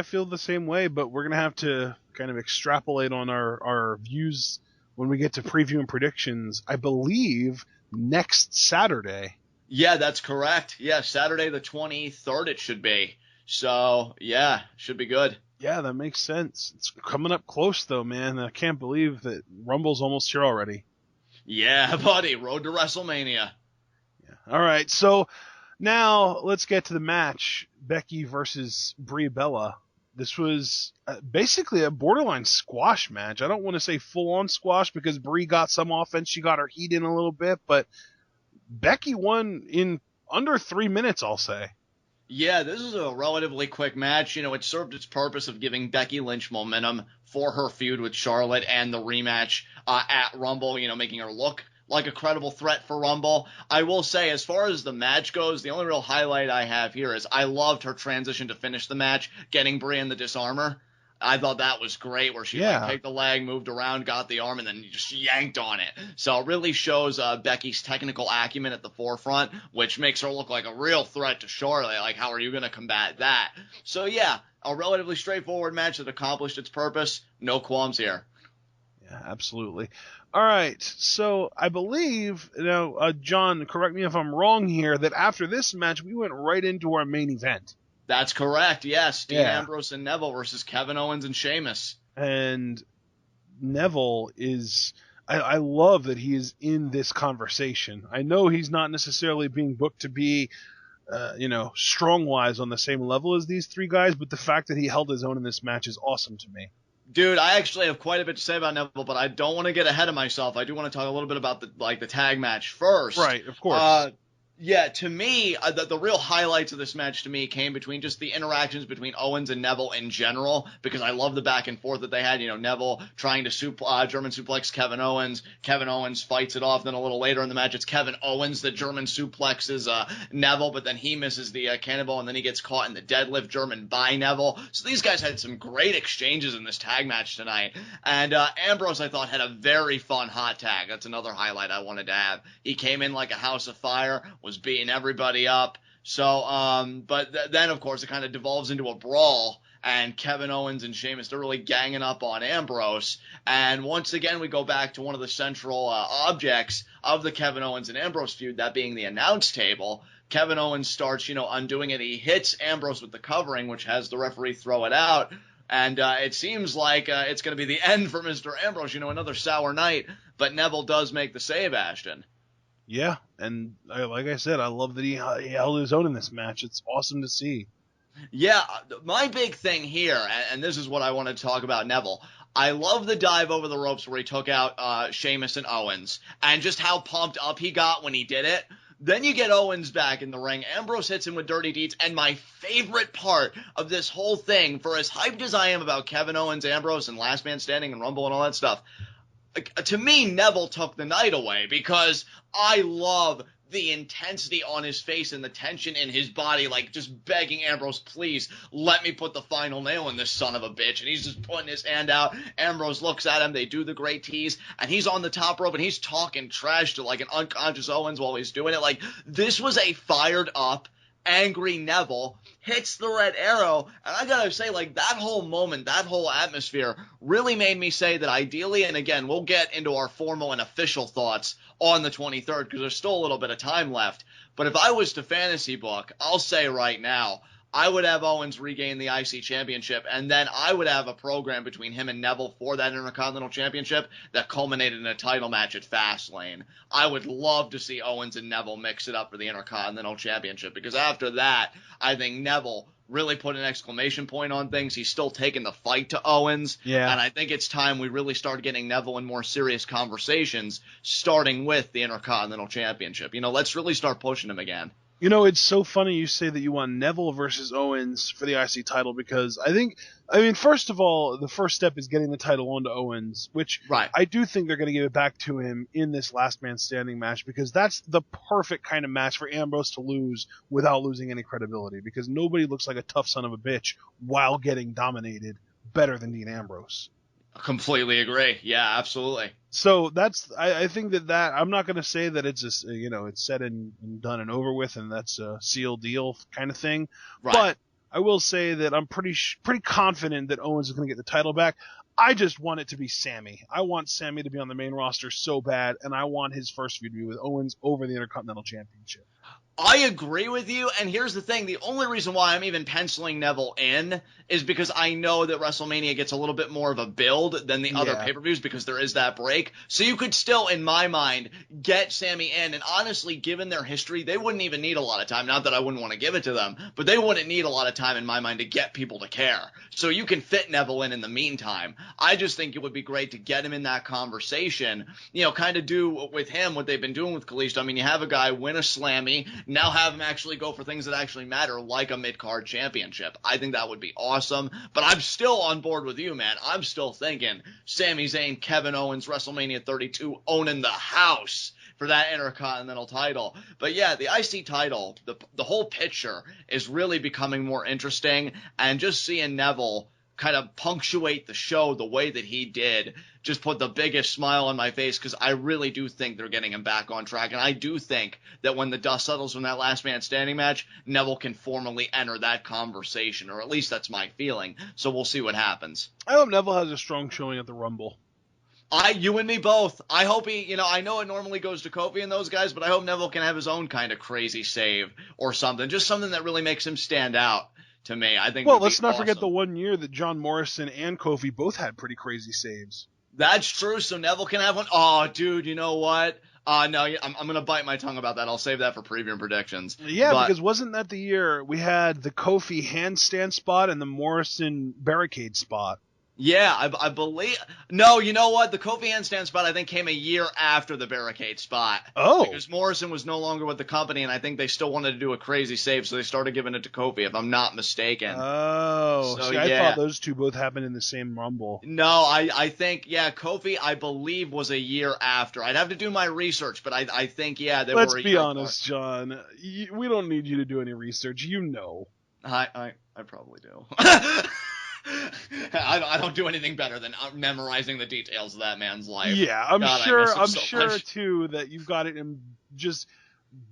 feel the same way, but we're going to have to kind of extrapolate on our views when we get to preview and predictions, I believe, next Saturday.
Yeah, that's correct. Yeah, Saturday the 23rd it should be. So, yeah, should be good.
Yeah, that makes sense. It's coming up close, though, man. I can't believe that Rumble's almost here already.
Yeah, buddy. Road to WrestleMania.
Yeah. All right, so now let's get to the match. Becky versus Brie Bella. This was basically a borderline squash match. I don't want to say full-on squash because Brie got some offense. She got her heat in a little bit, but Becky won in under 3 minutes, I'll say.
Yeah, this is a relatively quick match. It served its purpose of giving Becky Lynch momentum for her feud with Charlotte and the rematch at Rumble, making her look like a credible threat for Rumble. I will say, as far as the match goes, the only real highlight I have here is I loved her transition to finish the match, getting Brie in the disarmor. I thought that was great, where she kicked the leg, moved around, got the arm, and then just yanked on it. So it really shows Becky's technical acumen at the forefront, which makes her look like a real threat to Charlotte. Like, how are you going to combat that? So yeah, a relatively straightforward match that accomplished its purpose. No qualms here.
Yeah, absolutely. All right, so I believe, John, correct me if I'm wrong here, that after this match, we went right into our main event.
That's correct, yes. Dean Ambrose and Neville versus Kevin Owens and Sheamus.
And Neville is... I love that he is in this conversation. I know he's not necessarily being booked to be, strong-wise on the same level as these three guys, but the fact that he held his own in this match is awesome to me.
Dude, I actually have quite a bit to say about Neville, but I don't want to get ahead of myself. I do want to talk a little bit about the tag match first.
Right, of course.
Yeah, to me, the real highlights of this match to me came between just the interactions between Owens and Neville in general, because I love the back and forth that they had. You know, Neville trying to German suplex Kevin Owens. Kevin Owens fights it off. Then a little later in the match, it's Kevin Owens that German suplexes Neville, but then he misses the cannonball, and then he gets caught in the deadlift German by Neville. So these guys had some great exchanges in this tag match tonight. And Ambrose, I thought, had a very fun hot tag. That's another highlight I wanted to have. He came in like a house of fire, was beating everybody up. So, but then of course it kind of devolves into a brawl, and Kevin Owens and Sheamus, they're really ganging up on Ambrose. And once again, we go back to one of the central objects of the Kevin Owens and Ambrose feud, that being the announce table. Kevin Owens starts, undoing it. He hits Ambrose with the covering, which has the referee throw it out. And it seems like it's going to be the end for Mr. Ambrose, another sour night. But Neville does make the save, Ashton.
Yeah, and like I said, I love that he held his own in this match. It's awesome to see.
Yeah, my big thing here, and this is what I want to talk about Neville, I love the dive over the ropes where he took out Sheamus and Owens, and just how pumped up he got when he did it. Then you get Owens back in the ring. Ambrose hits him with dirty deeds, and my favorite part of this whole thing, for as hyped as I am about Kevin Owens, Ambrose, and Last Man Standing and Rumble and all that stuff, to me, Neville took the night away, because I love the intensity on his face and the tension in his body, like just begging Ambrose, please let me put the final nail in this son of a bitch. And he's just putting his hand out. Ambrose looks at him. They do the great tease, and he's on the top rope and he's talking trash to like an unconscious Owens while he's doing it. Like, this was a fired up, angry Neville, hits the red arrow, and I gotta say, like, that whole moment, that whole atmosphere really made me say that ideally, and again, we'll get into our formal and official thoughts on the 23rd, because there's still a little bit of time left, but if I was to fantasy book, I'll say right now, I would have Owens regain the IC Championship, and then I would have a program between him and Neville for that Intercontinental Championship that culminated in a title match at Fastlane. I would love to see Owens and Neville mix it up for the Intercontinental Championship, because after that, I think Neville really put an exclamation point on things. He's still taking the fight to Owens, and I think it's time we really start getting Neville in more serious conversations, starting with the Intercontinental Championship. Let's really start pushing him again.
It's so funny you say that you want Neville versus Owens for the IC title, because first of all, the first step is getting the title onto Owens, which I do think they're going to give it back to him in this Last Man Standing match, because that's the perfect kind of match for Ambrose to lose without losing any credibility, because nobody looks like a tough son of a bitch while getting dominated better than Dean Ambrose.
Completely agree. Yeah, absolutely.
So I think that I'm not going to say that it's just, it's said and done and over with, and that's a sealed deal kind of thing. Right. But I will say that I'm pretty confident that Owens is going to get the title back. I just want it to be Sammy. I want Sammy to be on the main roster so bad, and I want his first feud to be with Owens over the Intercontinental Championship.
I agree with you, and here's the thing. The only reason why I'm even penciling Neville in is because I know that WrestleMania gets a little bit more of a build than the other pay-per-views, because there is that break. So you could still, in my mind, get Sammy in, and honestly, given their history, they wouldn't even need a lot of time. Not that I wouldn't want to give it to them, but they wouldn't need a lot of time, in my mind, to get people to care. So you can fit Neville in the meantime. I just think it would be great to get him in that conversation, kind of do with him what they've been doing with Kalisto. You have a guy win a Slammy, now have him actually go for things that actually matter, like a mid-card championship. I think that would be awesome, but I'm still on board with you, man. I'm still thinking Sami Zayn, Kevin Owens, WrestleMania 32, owning the house for that Intercontinental title. But yeah, the IC title, the whole picture is really becoming more interesting, and just seeing Neville kind of punctuate the show the way that he did just put the biggest smile on my face, because I really do think they're getting him back on track, and I do think that when the dust settles from that Last Man Standing match, Neville can formally enter that conversation, or at least that's my feeling, so we'll see what happens.
I hope Neville has a strong showing at the Rumble.
You and me both. I hope he, I know it normally goes to Kofi and those guys, but I hope Neville can have his own kind of crazy save or something, just something that really makes him stand out. To me, I think.
Well, let's not forget the one year that John Morrison and Kofi both had pretty crazy saves.
That's true. So Neville can have one. Oh, dude, you know what? No, I'm gonna bite my tongue about that. I'll save that for preview and predictions.
Yeah, because wasn't that the year we had the Kofi handstand spot and the Morrison barricade spot?
Yeah, I believe. No, you know what? The Kofi handstand spot I think came a year after the barricade spot.
Oh,
because Morrison was no longer with the company, and I think they still wanted to do a crazy save, so they started giving it to Kofi, if I'm not mistaken.
Oh,
so,
see, I thought those two both happened in the same Rumble.
No, I think Kofi I believe was a year after. I'd have to do my research, but I think they were.
Let's be honest, John. We don't need you to do any research. You know.
I probably do. I don't do anything better than memorizing the details of that man's life.
Yeah, I'm sure. I'm sure
much.
too that you've got it just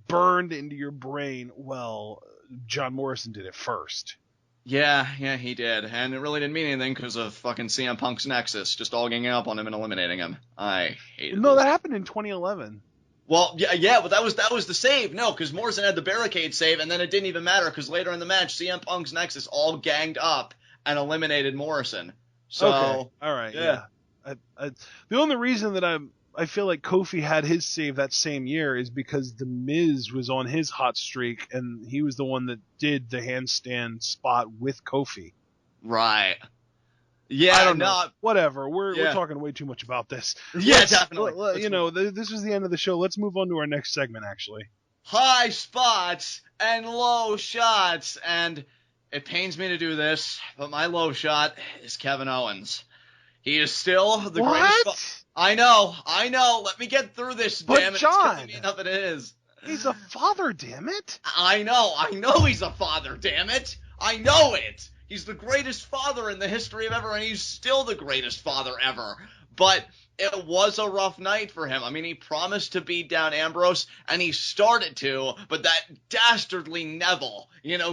burned into your brain. Well, John Morrison did it first.
Yeah, he did, and it really didn't mean anything because of fucking CM Punk's Nexus, just all ganging up on him and eliminating him. I hated.
No, that happened in 2011.
Well, yeah, but that was the save. No, because Morrison had the barricade save, and then it didn't even matter because later in the match, CM Punk's Nexus all ganged up and eliminated Morrison. So,
okay. All right, yeah. The only reason that I feel like Kofi had his save that same year is because The Miz was on his hot streak, and he was the one that did the handstand spot with Kofi.
Right. Yeah,
I don't know. Whatever. We're talking way too much about this.
Yeah, definitely.
This was the end of the show. Let's move on to our next segment, actually.
High spots and low shots, and it pains me to do this, but my low shot is Kevin Owens. He is still the greatest. I know. Let me get through this, damn it.
John,
it's killing me enough it is.
He's a father, damn it.
I know he's a father, damn it. I know it. He's the greatest father in the history of ever, and he's still the greatest father ever. But it was a rough night for him. I mean, he promised to beat down Ambrose, and he started to, but that dastardly Neville,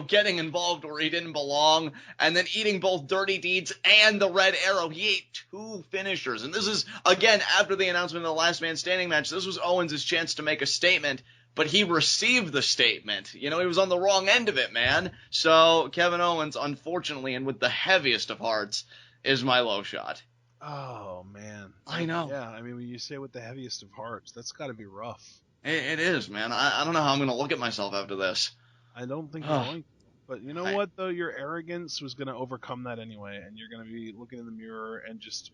getting involved where he didn't belong, and then eating both Dirty Deeds and the Red Arrow. He ate 2 finishers. And this is, again, after the announcement of the Last Man Standing match. This was Owens' chance to make a statement, but he received the statement. He was on the wrong end of it, man. So Kevin Owens, unfortunately, and with the heaviest of hearts, is my low shot.
Oh, man.
I know.
Yeah, I mean, when you say with the heaviest of hearts, that's got to be rough.
It is, man. I don't know how I'm going to look at myself after this.
I don't think you're going to. But you know what, though? Your arrogance was going to overcome that anyway, and you're going to be looking in the mirror and just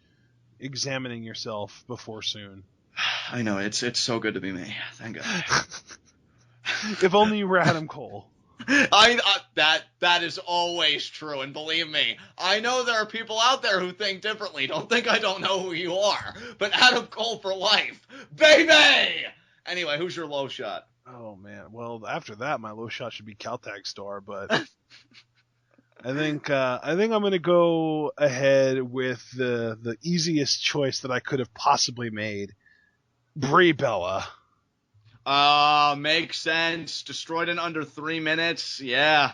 examining yourself before soon.
I know. It's so good to be me. Thank God.
If only you were Adam Cole.
That is always true, and believe me, I know there are people out there who think differently. Don't think I don't know who you are, but Adam Cole for life, baby! Anyway, who's your low shot?
Oh, man. Well, after that, my low shot should be Caltag Star, but I think I'm going to go ahead with the easiest choice that I could have possibly made. Brie Bella.
Makes sense. Destroyed in under 3 minutes. Yeah.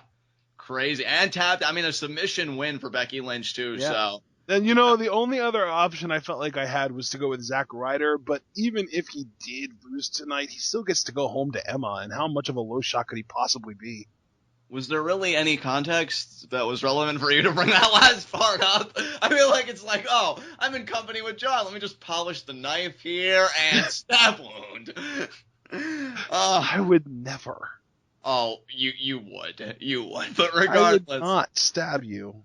Crazy. And tapped. I mean, a submission win for Becky Lynch, too,
yeah.
So.
And, the only other option I felt like I had was to go with Zack Ryder, but even if he did lose tonight, he still gets to go home to Emma, and how much of a low shot could he possibly be?
Was there really any context that was relevant for you to bring that last part up? I feel like it's like, oh, I'm in company with John. Let me just polish the knife here and stab wound.
I would never.
Oh, you would. But regardless,
I would not stab you.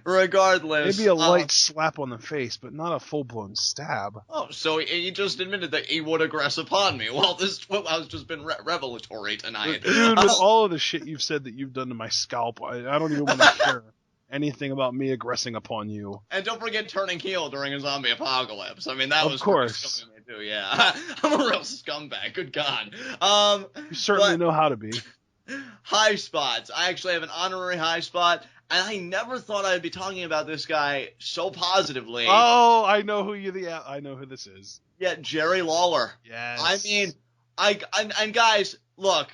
Regardless,
maybe a light slap on the face, but not a full-blown stab.
Oh, so he just admitted that he would aggress upon me. Well, this has just been revelatory tonight.
Dude, with all of the shit you've said that you've done to my scalp, I don't even want to hear anything about me aggressing upon you.
And don't forget turning heel during a zombie apocalypse. I mean, that was
of course.
Too, yeah. I'm a real scumbag. Good God.
You certainly know how to be.
High spots. I actually have an honorary high spot. And I never thought I'd be talking about this guy so positively.
Oh, I know who I know who this is.
Yeah, Jerry Lawler.
Yes.
I mean, and guys, look,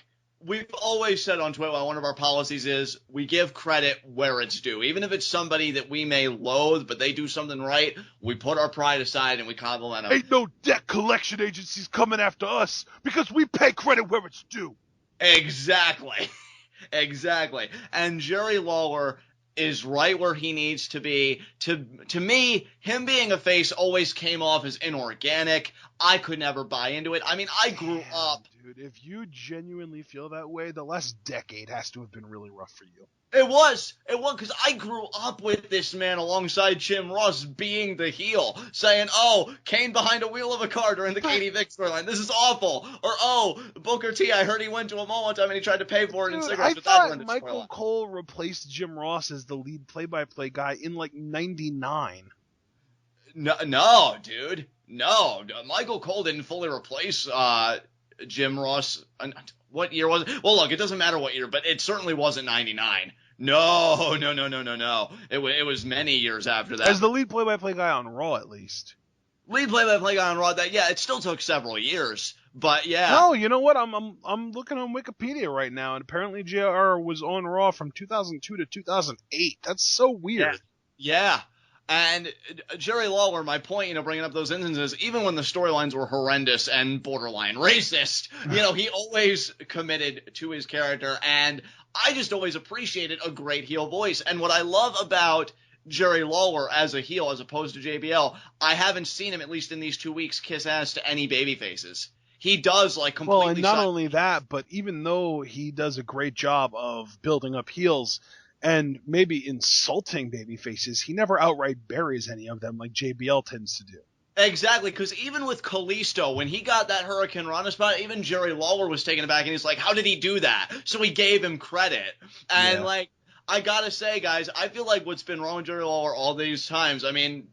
we've always said on TWitWoW, one of our policies is we give credit where it's due. Even if it's somebody that we may loathe, but they do something right, we put our pride aside and we compliment them.
Ain't no debt collection agencies coming after us because we pay credit where it's due.
Exactly. Exactly. And Jerry Lawler is right where he needs to be. To me, him being a face always came off as inorganic. I could never buy into it. I mean, I grew up
Dude, if you genuinely feel that way, the last decade has to have been really rough for you.
It was, because I grew up with this man alongside Jim Ross being the heel, saying, oh, Kane behind a wheel of a car during the Katie Vick storyline, this is awful, or oh, Booker T, I heard he went to a mall one time and he tried to pay for it in cigarettes, but that
I thought Michael Cole replaced Jim Ross as the lead play-by-play guy in, like, 99.
No, dude, no, Michael Cole didn't fully replace, Jim Ross. What year was it? Well, look, it doesn't matter what year, but it certainly wasn't 99. No. It was many years after that.
As the lead play-by-play guy on Raw, at least.
Lead play-by-play guy on Raw. It still took several years, but yeah.
No, you know what? I'm looking on Wikipedia right now, and apparently JR was on Raw from 2002 to 2008. That's so weird.
Yeah. And Jerry Lawler, my point, bringing up those instances, even when the storylines were horrendous and borderline racist, he always committed to his character, and I just always appreciated a great heel voice. And what I love about Jerry Lawler as a heel, as opposed to JBL, I haven't seen him, at least in these 2 weeks, kiss ass to any baby faces. He does, completely...
Well, and not only that, but even though he does a great job of building up heels and maybe insulting baby faces, he never outright buries any of them like JBL tends to do.
Exactly, because even with Kalisto, when he got that Hurricane Rana spot, even Jerry Lawler was taken aback, and he's like, how did he do that? So he gave him credit. And, I gotta say, guys, I feel like what's been wrong with Jerry Lawler all these times, I mean,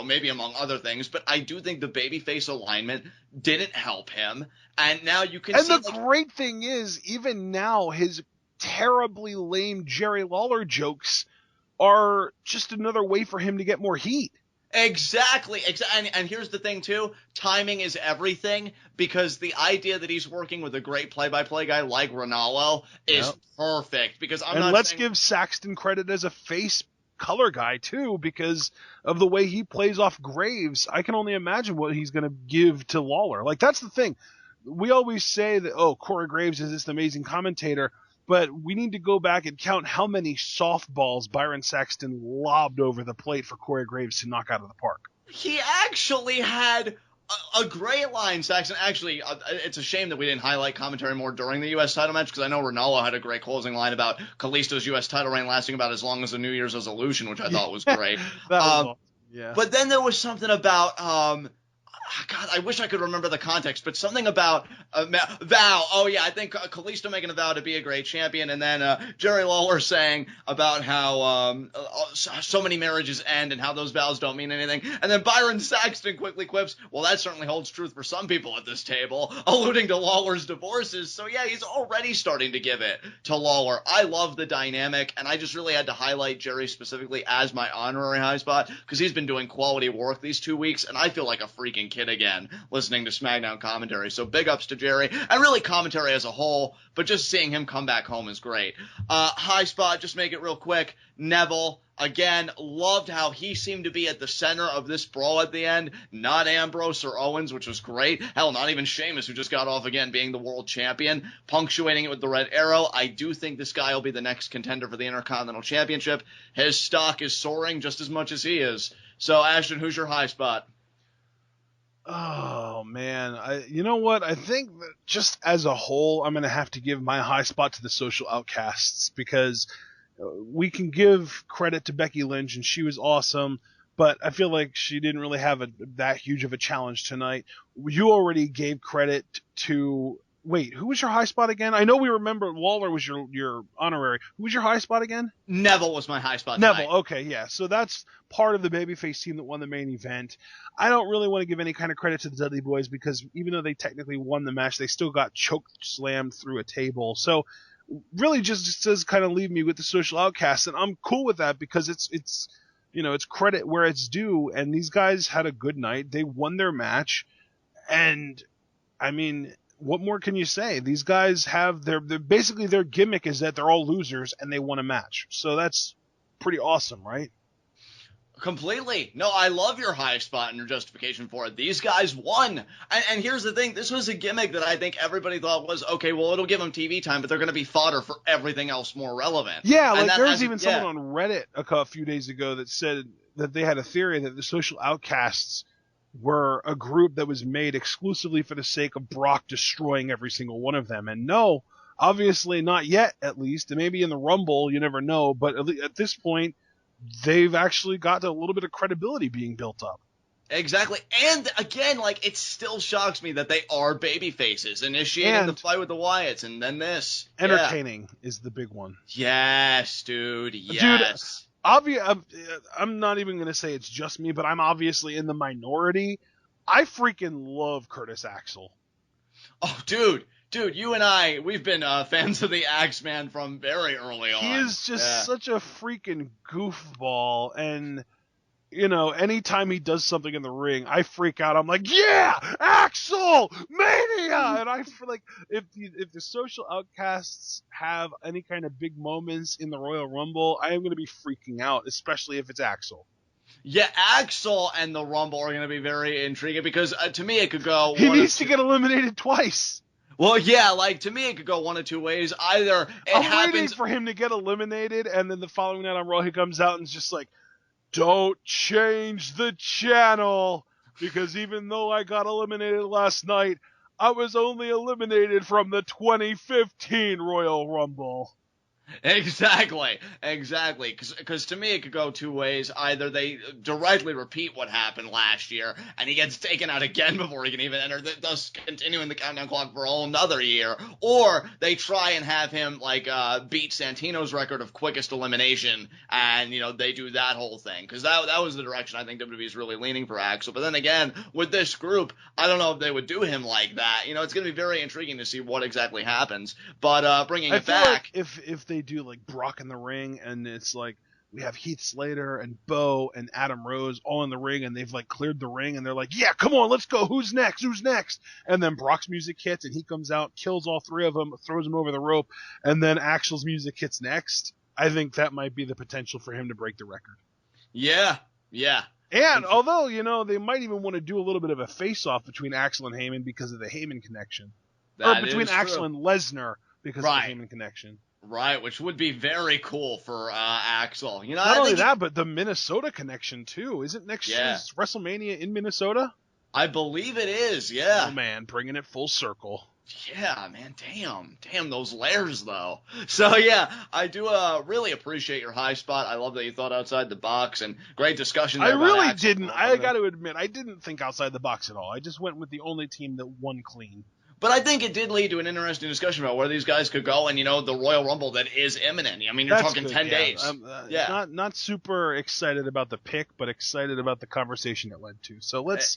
maybe among other things, but I do think the babyface alignment didn't help him, and now you can see...
And the great thing is, even now, his terribly lame Jerry Lawler jokes are just another way for him to get more heat.
Exactly. And here's the thing, too. Timing is everything, because the idea that he's working with a great play-by-play guy like Ronaldo is perfect. Let's give Saxton credit as a face color guy, too, because of the way he plays off Graves. I can only imagine what he's going to give to Lawler. That's the thing. We always say that, Corey Graves is this amazing commentator, but we need to go back and count how many softballs Byron Saxton lobbed over the plate for Corey Graves to knock out of the park. He actually had a great line, Saxton. Actually, it's a shame that we didn't highlight commentary more during the U.S. title match, because I know Ronaldo had a great closing line about Kalisto's U.S. title reign lasting about as long as a New Year's resolution, which I thought was great.
That was awesome. Yeah.
But then there was something about... God, I wish I could remember the context, but something about vow. Oh, yeah, I think Kalisto making a vow to be a great champion, and then Jerry Lawler saying about how so many marriages end and how those vows don't mean anything. And then Byron Saxton quickly quips, well, that certainly holds truth for some people at this table, alluding to Lawler's divorces. So, yeah, he's already starting to give it to Lawler. I love the dynamic, and I just really had to highlight Jerry specifically as my honorary high spot, because he's been doing quality work these 2 weeks, and I feel like a freaking kid again listening to Smackdown commentary. So big ups to Jerry, and really commentary as a whole, but just seeing him come back home is great. High spot, just make it real quick. Neville, again, loved how he seemed to be at the center of this brawl at the end, not Ambrose or Owens, which was great. Hell, not even Sheamus, who just got off again being the world champion, punctuating it with the red arrow. I do think this guy will be the next contender for the Intercontinental Championship. His stock is soaring just as much as he is. So, Ashton, who's your high spot?
Oh, man. You know what? I think that just as a whole, I'm going to have to give my high spot to the Social Outcasts, because we can give credit to Becky Lynch, and she was awesome, but I feel like she didn't really have that huge of a challenge tonight. You already gave credit to... Wait, who was your high spot again? I know we remember Lawler was your honorary. Who was your high spot again?
Neville was my high spot
Neville,
tonight.
Okay, yeah. So that's part of the babyface team that won the main event. I don't really want to give any kind of credit to the Dudley Boyz, because even though they technically won the match, they still got choke slammed through a table. So really just does kind of leave me with the Social Outcasts, and I'm cool with that, because it's credit where it's due, and these guys had a good night. They won their match, and I mean... What more can you say? These guys have basically their gimmick is that they're all losers and they won a match. So that's pretty awesome, right?
Completely. No, I love your high spot and your justification for it. These guys won. And here's the thing. This was a gimmick that I think everybody thought was, okay, well, it'll give them TV time, but they're going to be fodder for everything else more relevant.
Yeah, there was even someone on Reddit a few days ago that said that they had a theory that the Social Outcasts were a group that was made exclusively for the sake of Brock destroying every single one of them. And no, obviously not yet, at least. And maybe in the Rumble, you never know. But at this point, they've actually got a little bit of credibility being built up.
Exactly. And again, like, it still shocks me that they are baby faces initiating the fight with the Wyatts, and then this.
Entertaining is the big one.
Yes, dude. Yes.
Dude, I'm not even going to say it's just me, but I'm obviously in the minority. I freaking love Curtis Axel.
Oh, dude, you and I, we've been fans of the Axeman from very early on.
He is just such a freaking goofball, and you know, anytime he does something in the ring, I freak out. I'm like, yeah, Axel Mania! And I feel like if the social outcasts have any kind of big moments in the Royal Rumble, I am going to be freaking out, especially if it's Axel.
Yeah, Axel and the Rumble are going to be very intriguing because to me it could go.
He needs to get eliminated twice.
Well, yeah, like, to me it could go one of two ways. Either
I'm waiting for him to get eliminated, and then the following night on Raw he comes out and is just like, don't change the channel, because even though I got eliminated last night, I was only eliminated from the 2015 Royal Rumble.
Exactly. Because to me, it could go two ways. Either they directly repeat what happened last year, and he gets taken out again before he can even enter, thus continuing the countdown clock for a whole another year. Or they try and have him, like, beat Santino's record of quickest elimination, and, you know, they do that whole thing. Because that was the direction I think WWE is really leaning for Axel. But then again, with this group, I don't know if they would do him like that. You know, it's going to be very intriguing to see what exactly happens. But bringing it back...
Like if they do like Brock in the ring, and it's like we have Heath Slater and Bo and Adam Rose all in the ring, and they've like cleared the ring, and they're like, yeah, come on, let's go, who's next, and then Brock's music hits and he comes out, kills all three of them, throws them over the rope, and then Axel's music hits next. I think that might be the potential for him to break the record.
Yeah.
And although, you know, they might even want to do a little bit of a face-off between Axel and Heyman because of the Heyman connection. Or between Axel and Lesnar because of the Heyman connection.
Right, which would be very cool for Axel. You know,
not only that, but the Minnesota connection too. Isn't next year's WrestleMania in Minnesota?
I believe it is. Yeah.
Oh man, bringing it full circle.
Yeah, man. Damn those layers though. So yeah, I do really appreciate your high spot. I love that you thought outside the box, and great discussion.
I really didn't. I got to admit, I didn't think outside the box at all. I just went with the only team that won clean.
But I think it did lead to an interesting discussion about where these guys could go, and, you know, the Royal Rumble that is imminent. I mean, you're talking 10 days.
Not super excited about the pick, but excited about the conversation it led to. So let's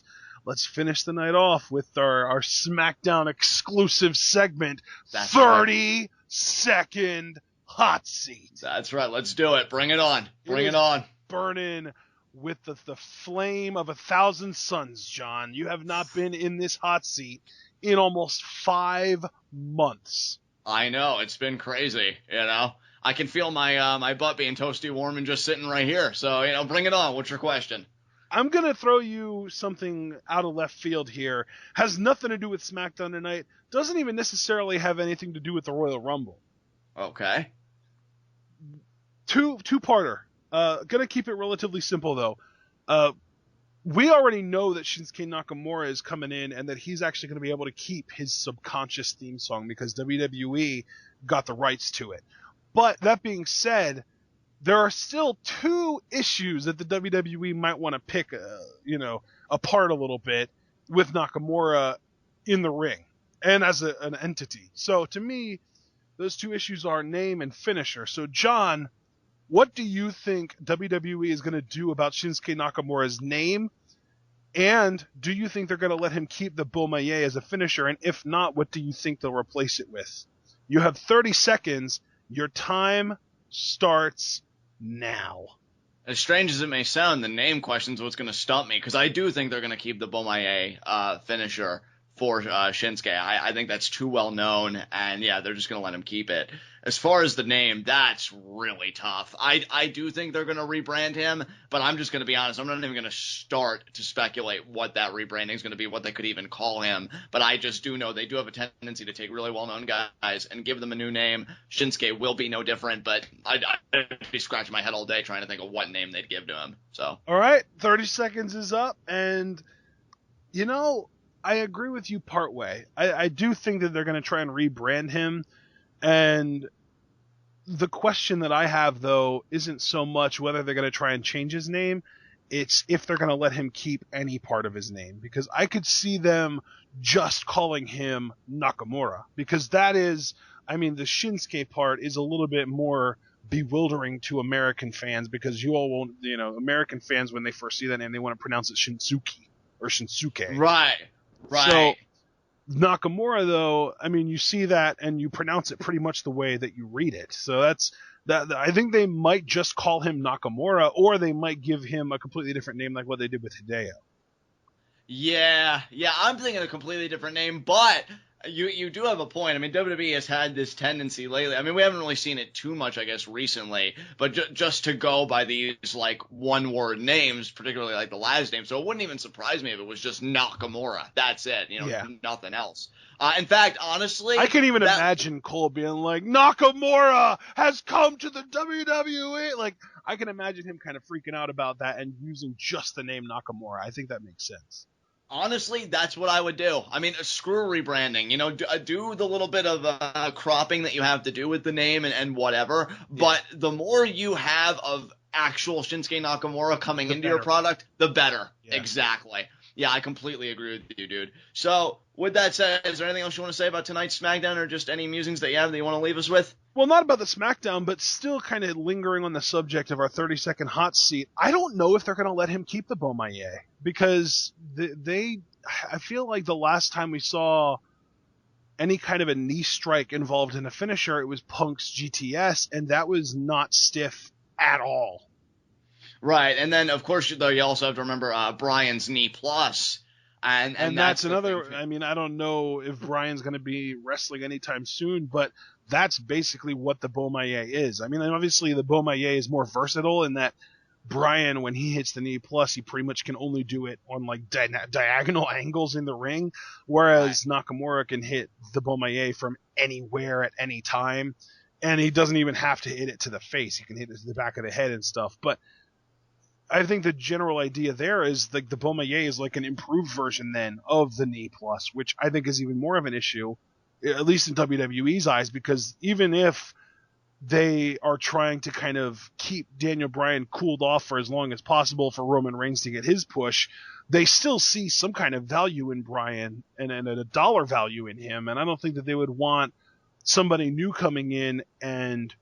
finish the night off with our SmackDown exclusive segment, 30-second hot seat.
That's right. Let's do it. Bring it on. Bring it on.
Burning with the flame of 1,000 suns, John. You have not been in this hot seat in almost 5 months.
I know, it's been crazy, you know. I can feel my my butt being toasty warm and just sitting right here. So, you know, bring it on. What's your question?
I'm going to throw you something out of left field here. Has nothing to do with SmackDown tonight. Doesn't even necessarily have anything to do with the Royal Rumble.
Okay.
Two-parter. Going to keep it relatively simple, though. We already know that Shinsuke Nakamura is coming in and that he's actually going to be able to keep his subconscious theme song because WWE got the rights to it. But that being said, there are still 2 issues that the WWE might want to pick, apart a little bit with Nakamura in the ring and as an entity. So to me, those 2 issues are name and finisher. So John, what do you think WWE is going to do about Shinsuke Nakamura's name? And do you think they're going to let him keep the Bomaye as a finisher? And if not, what do you think they'll replace it with? You have 30 seconds. Your time starts now.
As strange as it may sound, the name question is what's going to stump me, because I do think they're going to keep the Bomaye finisher for Shinsuke. I think that's too well known, and yeah, they're just going to let him keep it. As far as the name, that's really tough. I do think they're going to rebrand him, but I'm just going to be honest. I'm not even going to start to speculate what that rebranding is going to be, what they could even call him. But I just do know they do have a tendency to take really well-known guys and give them a new name. Shinsuke will be no different, but I'd be scratching my head all day trying to think of what name they'd give to him. So.
All right, 30 seconds is up, and You know, I agree with you part way. I do think that they're going to try and rebrand him, and the question that I have, though, isn't so much whether they're going to try and change his name, it's if they're going to let him keep any part of his name, because I could see them just calling him Nakamura, because that is, I mean, the Shinsuke part is a little bit more bewildering to American fans, because you all won't, you know, American fans, when they first see that name, they want to pronounce it Shinsuke or Shinsuke.
Right.
So Nakamura, though, I mean, you see that and you pronounce it pretty much the way that you read it. So that's that. I think they might just call him Nakamura, or they might give him a completely different name, like what they did with Hideo.
Yeah, I'm thinking a completely different name, but you do have a point. I mean, WWE has had this tendency lately. I mean, we haven't really seen it too much, I guess, recently, but just to go by these, like, one-word names, particularly, like, the last name. So it wouldn't even surprise me if it was just Nakamura. That's it, you know, nothing else. In fact, honestly,
I can even imagine Cole being like, Nakamura has come to the WWE. Like, I can imagine him kind of freaking out about that and using just the name Nakamura. I think that makes sense.
Honestly, that's what I would do. I mean, screw rebranding. You know, do the little bit of cropping that you have to do with the name and whatever. Yeah. But the more you have of actual Shinsuke Nakamura coming into your product, the better. Yeah. Exactly. Yeah, I completely agree with you, dude. So, with that said, is there anything else you want to say about tonight's SmackDown, or just any musings that you have that you want to leave us with?
Well, not about the SmackDown, but still kind of lingering on the subject of our 30-second hot seat. I don't know if they're going to let him keep the Bomaye, because I feel like the last time we saw any kind of a knee strike involved in a finisher, it was Punk's GTS, and that was not stiff at all.
Right, and then, of course, though, you also have to remember Bryan's knee plus. And
that's another, I mean, I don't know if Bryan's going to be wrestling anytime soon, but that's basically what the Bomaye is. I mean, obviously the Bomaye is more versatile in that Bryan, when he hits the knee plus, he pretty much can only do it on like diagonal angles in the ring, whereas Nakamura can hit the Bomaye from anywhere at any time, and he doesn't even have to hit it to the face. He can hit it to the back of the head and stuff, but I think the general idea there is like the Bomaye is like an improved version then of the knee plus, which I think is even more of an issue, at least in WWE's eyes, because even if they are trying to kind of keep Daniel Bryan cooled off for as long as possible for Roman Reigns to get his push, they still see some kind of value in Bryan and a dollar value in him, and I don't think that they would want somebody new coming in and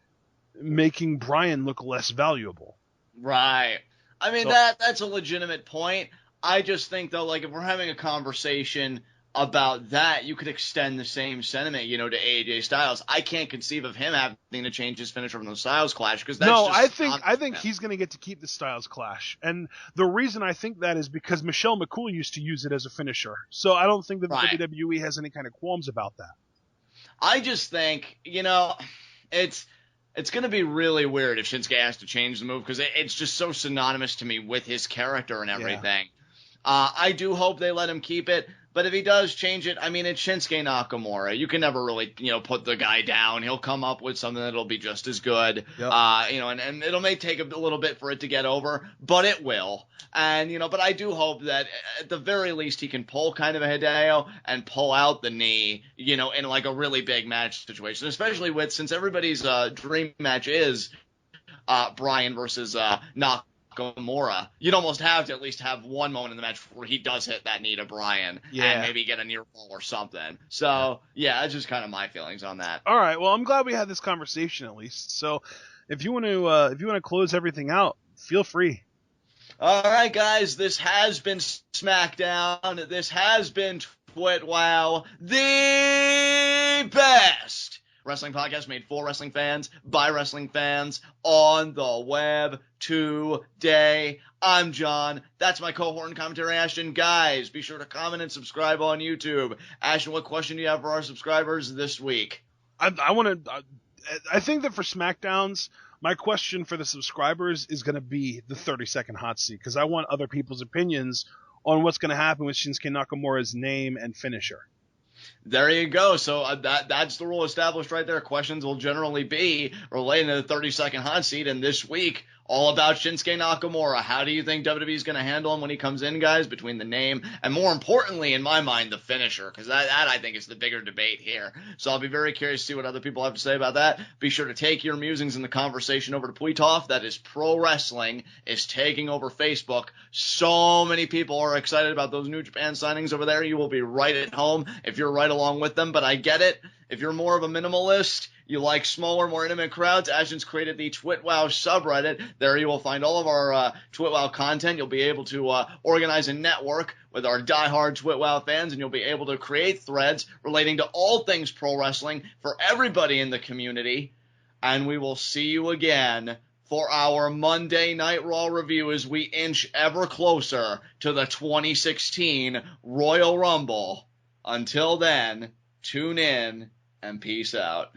making Bryan look less valuable.
Right. I mean, that's a legitimate point. I just think, though, like, if we're having a conversation about that, you could extend the same sentiment, you know, to AJ Styles. I can't conceive of him having to change his finisher from the Styles Clash, because that's
I think he's going to get to keep the Styles Clash. And the reason I think that is because Michelle McCool used to use it as a finisher. So I don't think that the WWE has any kind of qualms about that.
I just think, you know, it's going to be really weird if Shinsuke has to change the move, because it's just so synonymous to me with his character and everything. Yeah. I do hope they let him keep it, but if he does change it, I mean, it's Shinsuke Nakamura. You can never really, you know, put the guy down. He'll come up with something that'll be just as good. Yep. You know, and it'll may take a little bit for it to get over, but it will. And, you know, but I do hope that at the very least he can pull kind of a Hideo and pull out the knee, you know, in like a really big match situation, especially since everybody's dream match is Bryan versus Nakamura. You'd almost have to at least have one moment in the match where he does hit that knee to Bryan and maybe get a near fall or something. So, yeah, that's just kind of my feelings on that.
All right, well, I'm glad we had this conversation at least. So, if you want to close everything out, feel free.
All right, guys, this has been SmackDown. This has been TWitWoW, the best wrestling podcast made for wrestling fans, by wrestling fans, on the web today. I'm John. That's my cohort and commentary, Ashton. Guys, be sure to comment and subscribe on YouTube. Ashton, what question do you have for our subscribers this week?
I think that for SmackDowns, my question for the subscribers is going to be the 30-second hot seat, because I want other people's opinions on what's going to happen with Shinsuke Nakamura's name and finisher.
There you go. So that's the rule established right there. Questions will generally be related to the 30-second hot seat, and this week all about Shinsuke Nakamura. How do you think WWE is going to handle him when he comes in, guys, between the name and, more importantly, in my mind, the finisher, because that I think is the bigger debate here. So I'll be very curious to see what other people have to say about that. Be sure to take your musings in the conversation over to Tweetoff. That is Pro Wrestling is taking over Facebook. So many people are excited about those New Japan signings over there. You will be right at home if you're right along with them, but I get it. If you're more of a minimalist, you like smaller, more intimate crowds, Ashton's created the TWitWoW subreddit. There you will find all of our TWitWoW content. You'll be able to organize a network with our diehard TWitWoW fans, and you'll be able to create threads relating to all things pro wrestling for everybody in the community. And we will see you again for our Monday Night Raw review as we inch ever closer to the 2016 Royal Rumble. Until then, tune in and peace out.